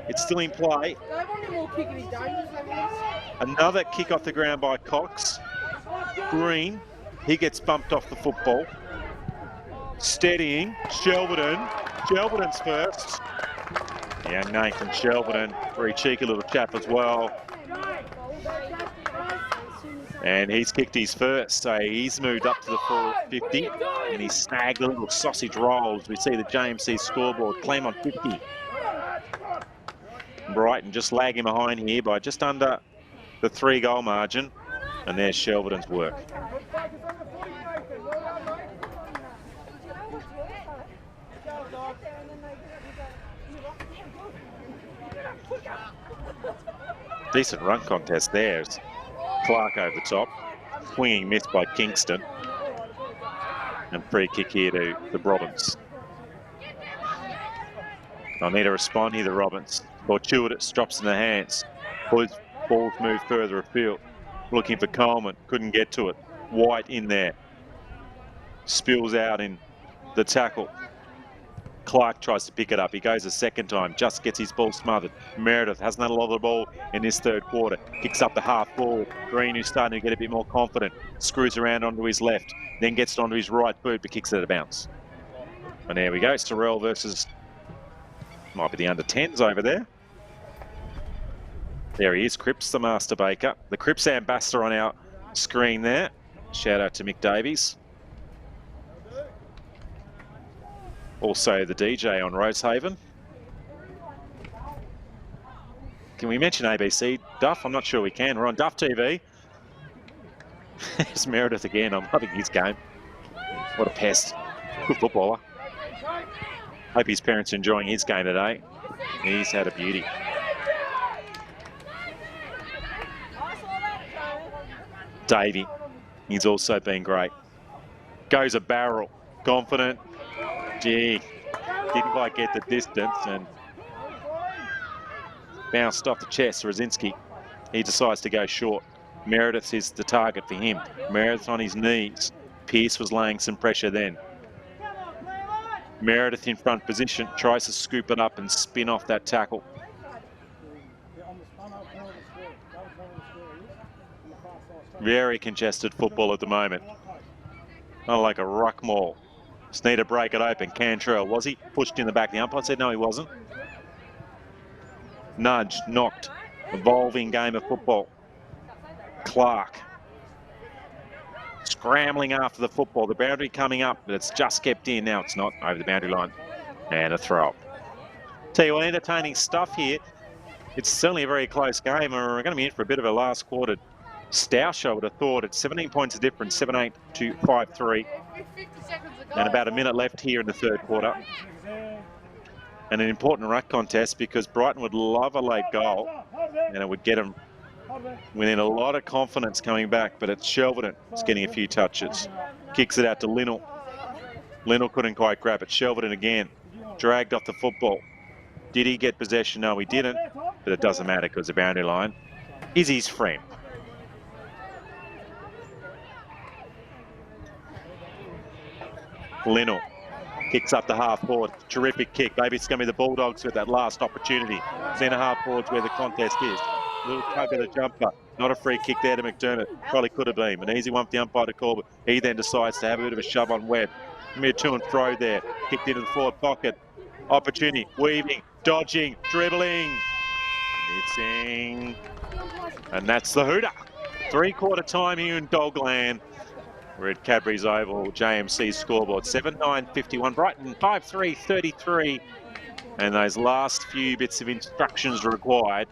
It's still in play. Another kick off the ground by Cox. Green, he gets bumped off the football. Steadying, Shelverton. Shelverton's first. Yeah, Nathan Shelverton, very cheeky little chap as well. And he's kicked his first, so he's moved up to the full 50, and he snagged a little sausage roll as we see the JMC scoreboard. Claremont 50. Brighton just lagging behind here by just under the 3-goal margin, and there's Shelverton's work. Decent run contest there. Clark over the top, swinging miss by Kingston, and free kick here to the Robins. They'll need to respond here, the Robins. Fortuitous drops in the hands. Balls move further afield. Looking for Coleman, couldn't get to it. White in there. Spills out in the tackle. Clark tries to pick it up. He goes a second time, just gets his ball smothered. Meredith hasn't had a lot of the ball in this third quarter. Kicks up the half ball. Green, who's starting to get a bit more confident, screws around onto his left, then gets it onto his right boot, but kicks it out of bounds. And there we go, Sorrell versus, might be the under-10s over there. There he is, Cripps, the Master Baker. The Cripps ambassador on our screen there. Shout out to Mick Davies. Also the DJ on Rosehaven. Can we mention ABC, Duff? I'm not sure we can. We're on Duff TV. There's Meredith again. I'm loving his game. What a pest. Good footballer. Hope his parents are enjoying his game today. He's had a beauty. Davey, he's also been great. Goes a barrel. Confident. Gee, didn't quite get the distance and bounced off the chest. Rosinski, he decides to go short. Meredith is the target for him. Meredith on his knees. Pearce was laying some pressure then. Meredith in front position, tries to scoop it up and spin off that tackle. Very congested football at the moment. Not like a ruck maul. Just need to break it open. Cantrell, was he? Pushed in the back. The umpire said no, he wasn't. Nudge, knocked. Evolving game of football. Clark. Scrambling after the football. The boundary coming up, but it's just kept in. Now it's not over the boundary line. And a throw. Tell you what, entertaining stuff here. It's certainly a very close game. We're going to be in for a bit of a last quarter stoush, I would have thought. It's 17 points of difference, 7-8 to 5-3. And about a minute left here in the third quarter. And an important ruck contest because Brighton would love a late goal and it would get them within a lot of confidence coming back, but it's Shelverton. It's getting a few touches. Kicks it out to Linnell. Linnell couldn't quite grab it. Shelverton again. Dragged off the football. Did he get possession? No, he didn't. But it doesn't matter because the boundary line is his friend. Linnell kicks up the half forward. Terrific kick. Maybe it's going to be the Bulldogs with that last opportunity. Centre half forwards where the contest is. Little tug of the jumper. Not a free kick there to McDermott. Probably could have been. An easy one for the umpire to call, but he then decides to have a bit of a shove on Webb. Mere to and fro there. Kicked into the forward pocket. Opportunity. Weaving. Dodging. Dribbling. Missing. And that's the hooter. Three-quarter time here in Dogland. We're at Cadbury's Oval, JMC scoreboard, 7-9-51. Brighton, 5-3-33. And those last few bits of instructions required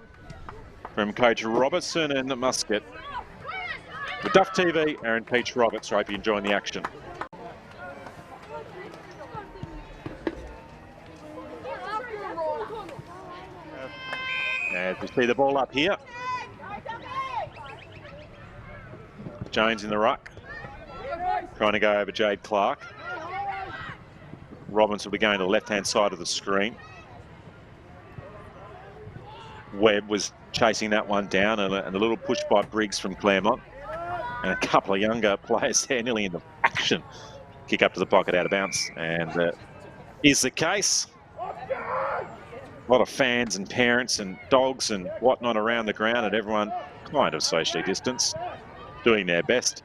from Coach Robertson and Muscat. With Duff TV, Aaron Peach Roberts. I hope you're enjoying the action. As we see the ball up here. Jones in the ruck. Trying to go over Jade Clark. Robbins will be going to the left-hand side of the screen. Webb was chasing that one down, and a little push by Briggs from Claremont. And a couple of younger players there nearly in the action. Kick up to the pocket out of bounds. And is the case. A lot of fans and parents and dogs and whatnot around the ground, and everyone kind of socially distanced, doing their best.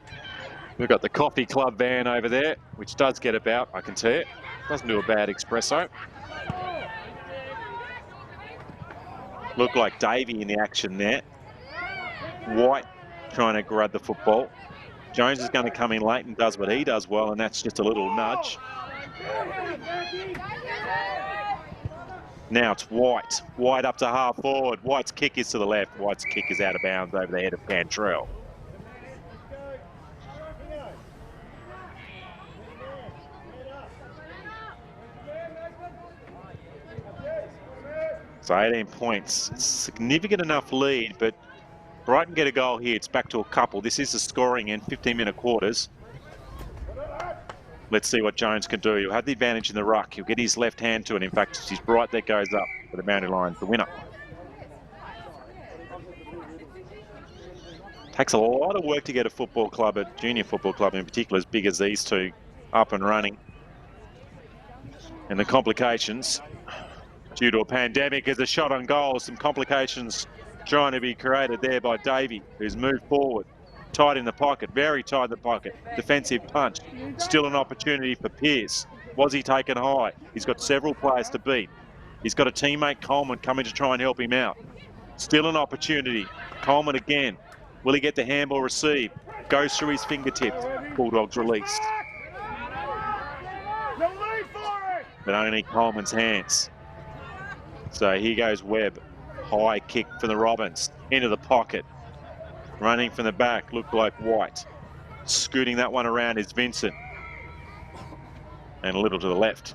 We've got the coffee club van over there, which does get about, I can tell you. Doesn't do a bad espresso. Looked like Davey in the action there. White trying to grab the football. Jones is going to come in late and does what he does well, and that's just a little nudge. Now it's White. White up to half forward. White's kick is to the left. White's kick is out of bounds over the head of Cantrell. So 18 points. It's a significant enough lead, but Brighton get a goal here. It's back to a couple. This is the scoring in 15-minute quarters. Let's see what Jones can do. He'll have the advantage in the ruck. He'll get his left hand to it. In fact, it's his right that goes up for the boundary line, the winner. Takes a lot of work to get a football club, a junior football club in particular, as big as these two, up and running. And the complications due to a pandemic is a shot on goal. Some complications trying to be created there by Davey, who's moved forward. Tight in the pocket, very tight in the pocket. Defensive punch. Still an opportunity for Pearce. Was he taken high? He's got several players to beat. He's got a teammate, Coleman, coming to try and help him out. Still an opportunity. Coleman again. Will he get the handball received? Goes through his fingertips. Bulldogs released. But only Coleman's hands. So here goes Webb. High kick for the Robins. Into the pocket. Running from the back, looked like White. Scooting that one around is Vincent. And a little to the left.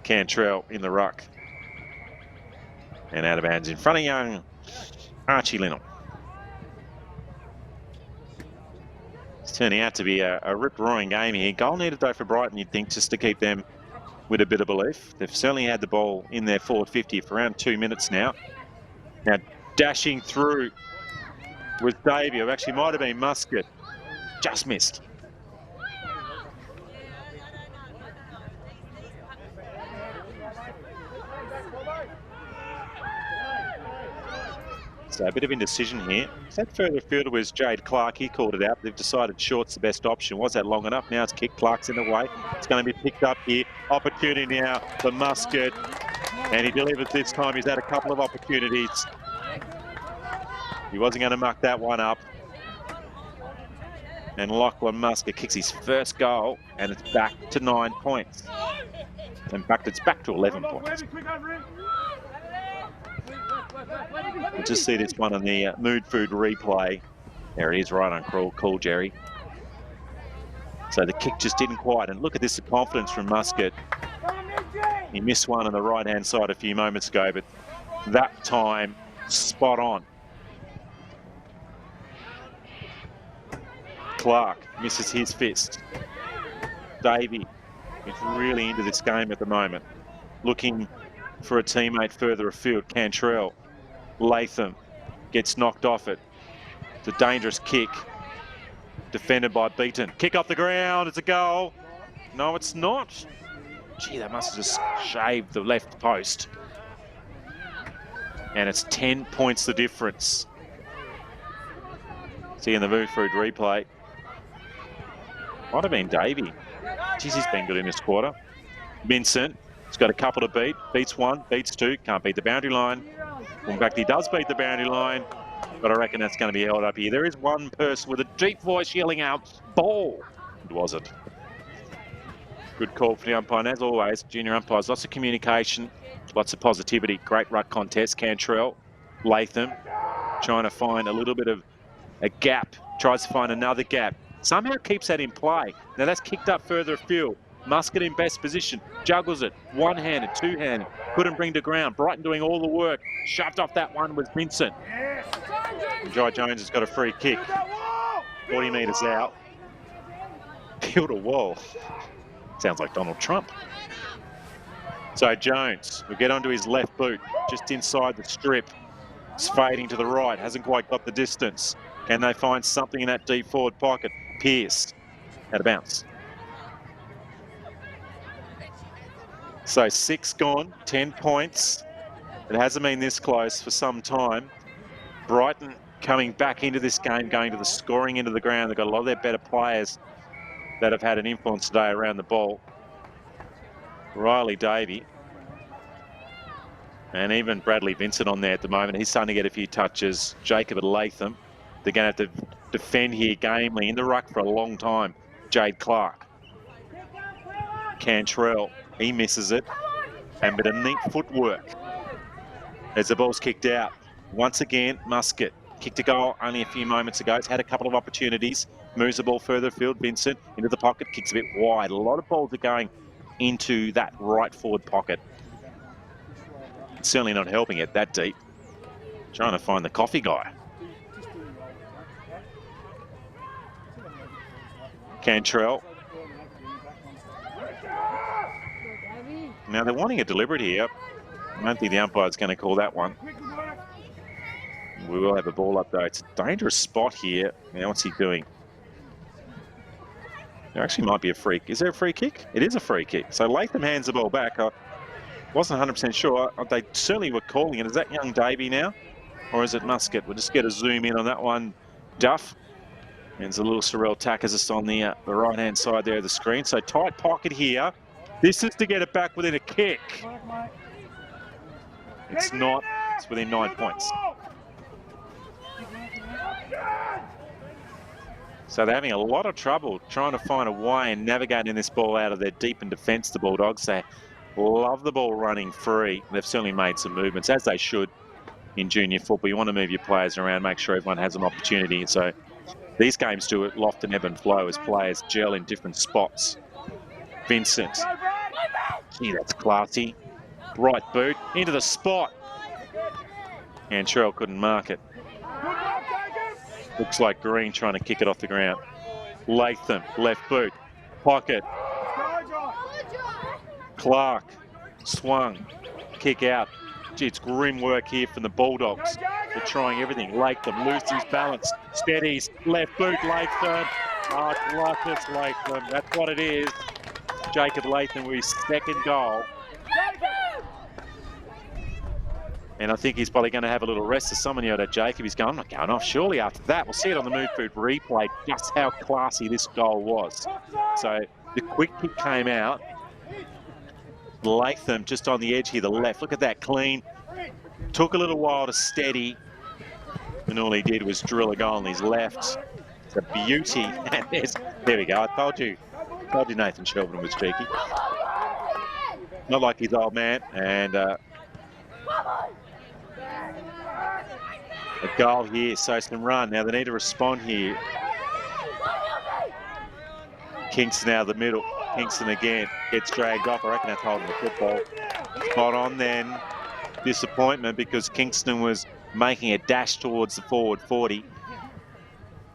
Cantrell in the ruck. And out of bounds in front of young Archie Linnell. It's turning out to be a rip-roaring game here. Goal needed though for Brighton, you'd think, just to keep them with a bit of belief. They've certainly had the ball in their forward 50 for around 2 minutes now. Now dashing through was Davey, who actually might have been Muscat. Just missed. So a bit of indecision here. That further fielder was Jade Clark. He called it out. They've decided short's the best option. Was that long enough? Now it's kicked. Clark's in the way. It's going to be picked up here. Opportunity now for Muscat. And he delivers this time. He's had a couple of opportunities. He wasn't going to muck that one up. And Lachlan Muscat kicks his first goal. And it's back to 9 points. In fact, it's back to 11 points. We'll just see this one on the Mood Food replay. There it is, right on call, Jerry. So the kick just didn't quite. And look at this, the confidence from Muscat. He missed one on the right-hand side a few moments ago, but that time, spot on. Clark misses his fist. Davey is really into this game at the moment. Looking for a teammate further afield. Cantrell. Latham gets knocked off it. It's a dangerous kick. Defended by Beaton. Kick off the ground. It's a goal. No, it's not. Gee, that must have just shaved the left post. And it's 10 points the difference. Seeing the move through replay. Might have been Davey. Jeez, he's been good in this quarter. Vincent, he's got a couple to beat. Beats one, beats two, can't beat the boundary line. In fact, he does beat the boundary line, but I reckon that's going to be held up here. There is one person with a deep voice yelling out, ball. It wasn't. Good call for the umpire. And as always, junior umpires, lots of communication, lots of positivity. Great ruck contest. Cantrell, Latham, trying to find a little bit of a gap. Tries to find another gap. Somehow keeps that in play. Now that's kicked up further afield. Muscat in best position. Juggles it. One-handed, two-handed. Couldn't bring to ground. Brighton doing all the work. Shoved off that one with Vincent. And Jai Jones has got a free kick. 40 metres out. Build a wall. Sounds like Donald Trump. So Jones will get onto his left boot, just inside the strip. It's fading to the right, hasn't quite got the distance. Can they find something in that deep forward pocket? Pearce, out of bounds. So 6 gone, 10 points. It hasn't been this close for some time. Brighton coming back into this game, going to the scoring end of the ground. They've got a lot of their better players that have had an influence today around the ball. Riley Davey. And even Bradley Vincent on there at the moment. He's starting to get a few touches. Jacob and Latham. They're going to have to defend here gamely in the ruck for a long time. Jade Clark. Cantrell. He misses it. And bit of neat footwork as the ball's kicked out. Once again, Muscat. Kicked a goal only a few moments ago. It's had a couple of opportunities. Moves the ball further afield. Vincent into the pocket. Kicks a bit wide. A lot of balls are going into that right forward pocket. It's certainly not helping it that deep. Trying to find the coffee guy. Cantrell. Now they're wanting a deliberate here. I don't think the umpire's going to call that one. We will have a ball up though. It's a dangerous spot here. Now what's he doing? There actually might be a free. Is there a free kick? It is a free kick. So Latham hands the ball back. I wasn't 100% sure. They certainly were calling it. Is that young Davey now? Or is it Muscat? We'll just get a zoom in on that one. Duff. And there's a little Sorrell Takasis on the right-hand side there of the screen. So tight pocket here. This is to get it back within a kick. It's not. It's within 9 points. So they're having a lot of trouble trying to find a way and navigating this ball out of their deep in defence, the Bulldogs. They love the ball running free. They've certainly made some movements, as they should in junior football. You want to move your players around, make sure everyone has an opportunity. So these games do it loft and ebb and flow as players gel in different spots. Vincent. Gee, that's classy. Right boot into the spot. And Cheryl couldn't mark it. Looks like Green trying to kick it off the ground. Latham, left boot, pocket. Clark, swung, kick out. Gee, it's grim work here from the Bulldogs. They're trying everything. Latham loses his balance, steadies, left boot, Latham. Oh, it's Lucas Latham, that's what it is. Jacob Latham with his second goal. And I think he's probably going to have a little rest of someone here at Jacob. He's going, I'm not going off. Surely after that, we'll see it on the Move Food replay, just how classy this goal was. So the quick kick came out. Latham just on the edge here, the left. Look at that, clean. Took a little while to steady. And all he did was drill a goal on his left. It's a beauty. And there we go. I told you Nathan Shelburne was cheeky. Not like his old man. And a goal here, so some run. Now they need to respond here. Kingston out of the middle. Kingston again gets dragged off. I reckon that's holding the football. Spot on then. Disappointment because Kingston was making a dash towards the forward 40.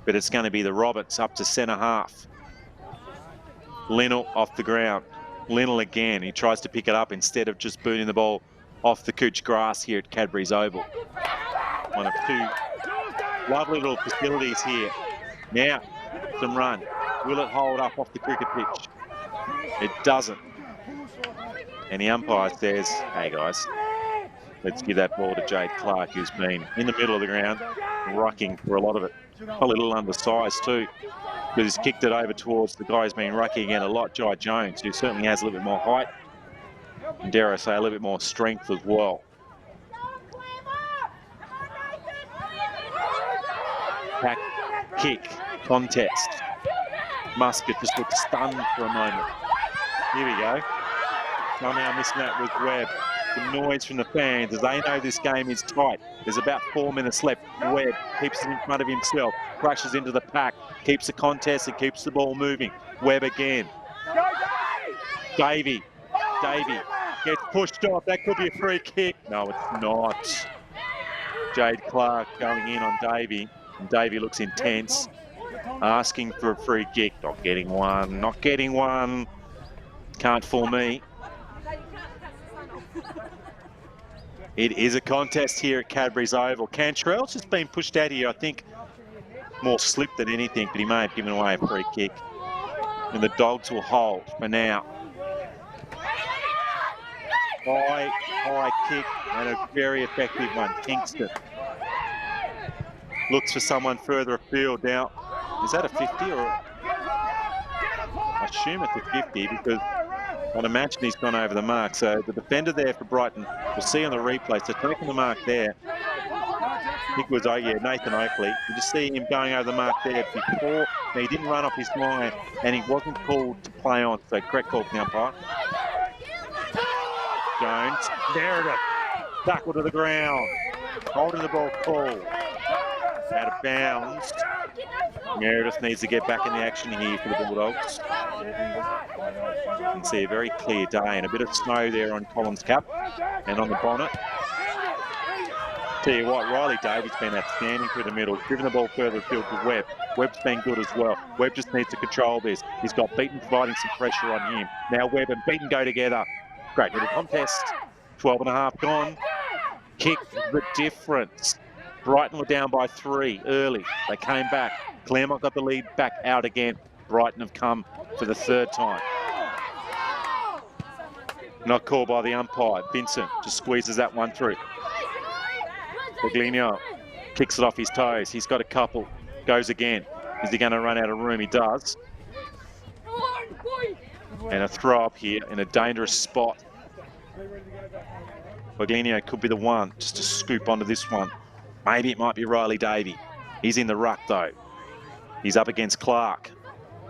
But it's going to be the Roberts up to centre half. Linnell off the ground. Linnell again. He tries to pick it up instead of just booting the ball off the couch grass here at Cadbury's Oval. One of two lovely little facilities here. Now, some run. Will it hold up off the cricket pitch? It doesn't. And the umpire says, hey guys, let's give that ball to Jade Clark, who's been in the middle of the ground, rocking for a lot of it. Probably a little undersized too, because he's kicked it over towards the guy who's been rucking again a lot, Jai Jones, who certainly has a little bit more height, and dare I say, a little bit more strength as well. Back kick, contest. Muscat just looked stunned for a moment. Here we go. Somehow missing that with Webb. The noise from the fans as they know this game is tight. There's about 4 minutes left. Webb keeps it in front of himself, crashes into the pack, keeps the contest and keeps the ball moving. Webb again. Davey gets pushed off. That could be a free kick. No, it's not. Jade Clark going in on Davey. And Davey looks intense, asking for a free kick. Not getting one. Can't fool me. It is a contest here at Cadbury's Oval. Cantrell's just been pushed out here, I think, more slip than anything, but he may have given away a free kick. And the Dogs will hold for now. High kick and a very effective one. Kingston looks for someone further afield now. Is that a 50 or? I assume it's a 50 because I'd imagine he's gone over the mark. So the defender there for Brighton, we'll see on the replay. So taking the mark there. I think it was, Nathan Oakley. You just see him going over the mark there before. Now, he didn't run off his line and he wasn't called to play on. So correct call from the umpire. Jones, Meredith, tackle to the ground. Holding the ball cool. Out of bounds. Meredith needs to get back in the action here for the Bulldogs. You can see a very clear day and a bit of snow there on Collins' cap and on the bonnet. Tell you what, Riley Davies been outstanding through the middle, driven the ball further afield to Webb. Webb's been good as well. Webb just needs to control this. He's got Beaton providing some pressure on him. Now Webb and Beaton go together. Great little contest. 12 and a half gone. Kick the difference. Brighton were down by 3 early. They came back. Claremont got the lead back out again. Brighton have come for the 3rd time. Not called by the umpire. Vincent just squeezes that one through. Buglino kicks it off his toes. He's got a couple. Goes again. Is he going to run out of room? He does. And a throw up here in a dangerous spot. Buglino could be the one just to scoop onto this one. Maybe it might be Riley Davey. He's in the ruck though. He's up against Clark.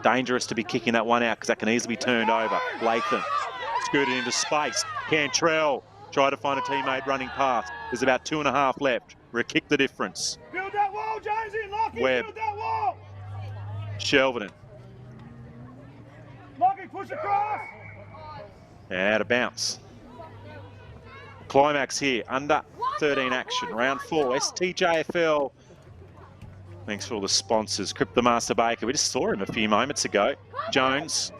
Dangerous to be kicking that one out because that can easily be turned over. Latham scooted into space. Cantrell tried to find a teammate running past. There's about 2.5 left. We'll kick the difference. Build that wall, Jonesy. Lock it. Webb. Build that wall. Shelverton. Lock it. Push across. Out of bounce. Climax here. Under 13 action. Round 4. STJFL. Thanks for all the sponsors. Crip the Master Baker. We just saw him a few moments ago. Jones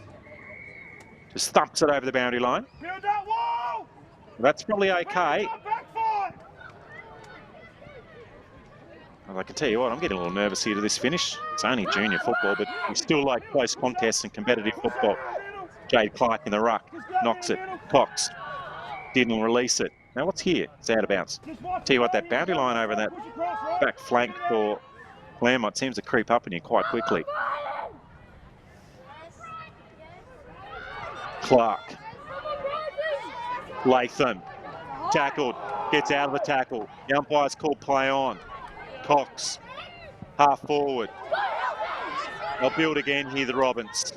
just thumps it over the boundary line. Build that wall. That's probably okay. Well, I can tell you what, I'm getting a little nervous here to this finish. It's only junior football, but we still like close contests and competitive football. Jade Clark in the ruck. Knocks it. Cox didn't release it. Now what's here? It's out of bounds. Tell you what, that boundary line over that back flank for Claremont seems to creep up in you quite quickly. Clark. Latham. Tackled. Gets out of the tackle. The umpire's called play on. Cox. Half forward. They'll build again here, the Robins.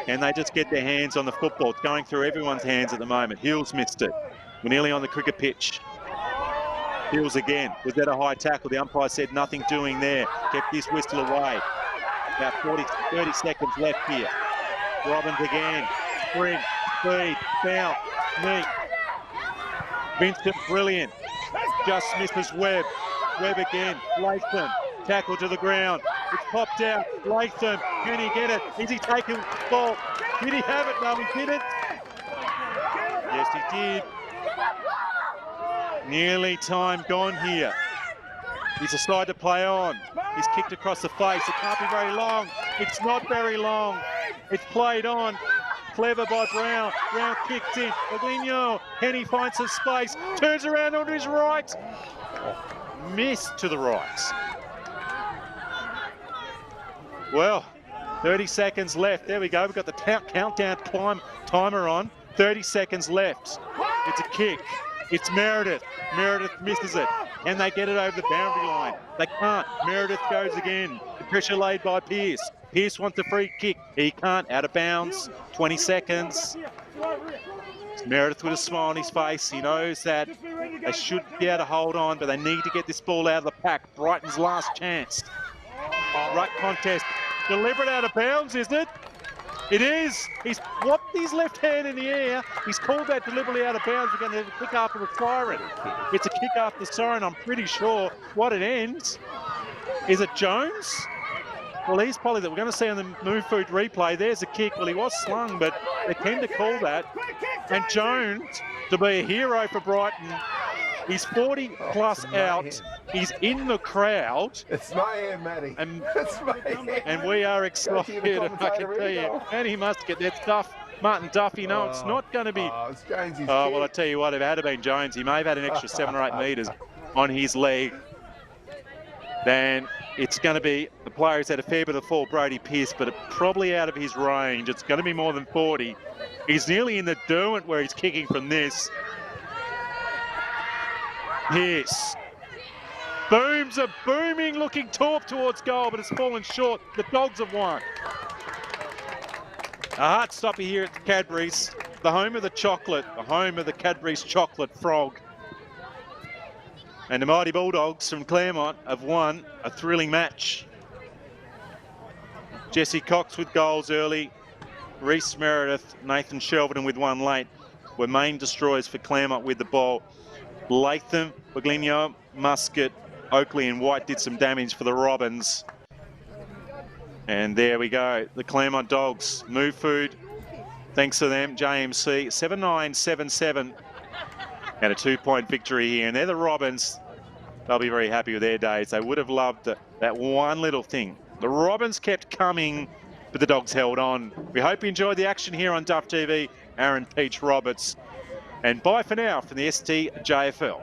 And they just get their hands on the football. It's going through everyone's hands at the moment. Hills missed it. We're nearly on the cricket pitch. Hills again. Was that a high tackle? The umpire said nothing doing there. Kept this whistle away. About 30 seconds left here. Robins again. Sprint, speed, bounce, knee. Vincent, brilliant. Just misses Webb. Webb again. Latham. Tackle to the ground. It's popped out. Latham. Can he get it? Is he taking the ball? Did he have it? No, he didn't. Yes, he did. Nearly time gone here. He's decided to play on. He's kicked across the face. It can't be very long. It's not very long. It's played on. Clever by Brown. Brown kicks in. Buglino. Henny finds some space. Turns around on his right. Missed to the right. Well, 30 seconds left. There we go. We've got the countdown timer on. 30 seconds left. It's a kick. It's Meredith. Meredith misses it. And they get it over the boundary line. They can't. Meredith goes again. The pressure laid by Pearce. Pearce wants a free kick. He can't. Out of bounds. 20 seconds. Meredith with a smile on his face. He knows that they should be able to hold on, but they need to get this ball out of the pack. Brighton's last chance. Ruck contest. Deliberate out of bounds, is it? It is. He's whopped his left hand in the air. He's called that deliberately out of bounds. We're going to have a kick after the siren. It's a kick after the siren, I'm pretty sure. What it ends. Is it Jones? Well, he's probably that we're going to see on the Move Food replay. There's a kick. Well, he was slung, but they tend to call that. And Jones, to be a hero for Brighton, he's 40 plus out. He's in the crowd. It's my hand, Matty. It's my hand. And we are excited, I can tell you. And he must get that stuff. Martin Duff, you know, it's not going to be... it's Jonesy's well, I tell you what, if it had been Jones, he may have had an extra 7 or 8 metres on his leg. Then it's going to be, the player who's had a fair bit of fall, Brody Pearce, but probably out of his range. It's going to be more than 40. He's nearly in the Derwent where he's kicking from this. Pearce. Booms a booming looking torp towards goal, but it's fallen short. The Dogs have won. A heart stopper here at the Cadbury's, the home of the chocolate, the home of the Cadbury's chocolate frog. And the mighty Bulldogs from Claremont have won a thrilling match. Jesse Cox with goals early. Reece Meredith, Nathan Shelverton with one late were main destroyers for Claremont with the ball. Latham, Bagligno, Muscat, Oakley and White did some damage for the Robins. And there we go. The Claremont Dogs, Move Food, thanks to them, JMC, 7-9, 7-7. And a 2-point victory here. And they're the Robins. They'll be very happy with their days. They would have loved that one little thing. The Robins kept coming, but the Dogs held on. We hope you enjoyed the action here on Duff TV. Aaron Peach Roberts. And bye for now from the STJFL.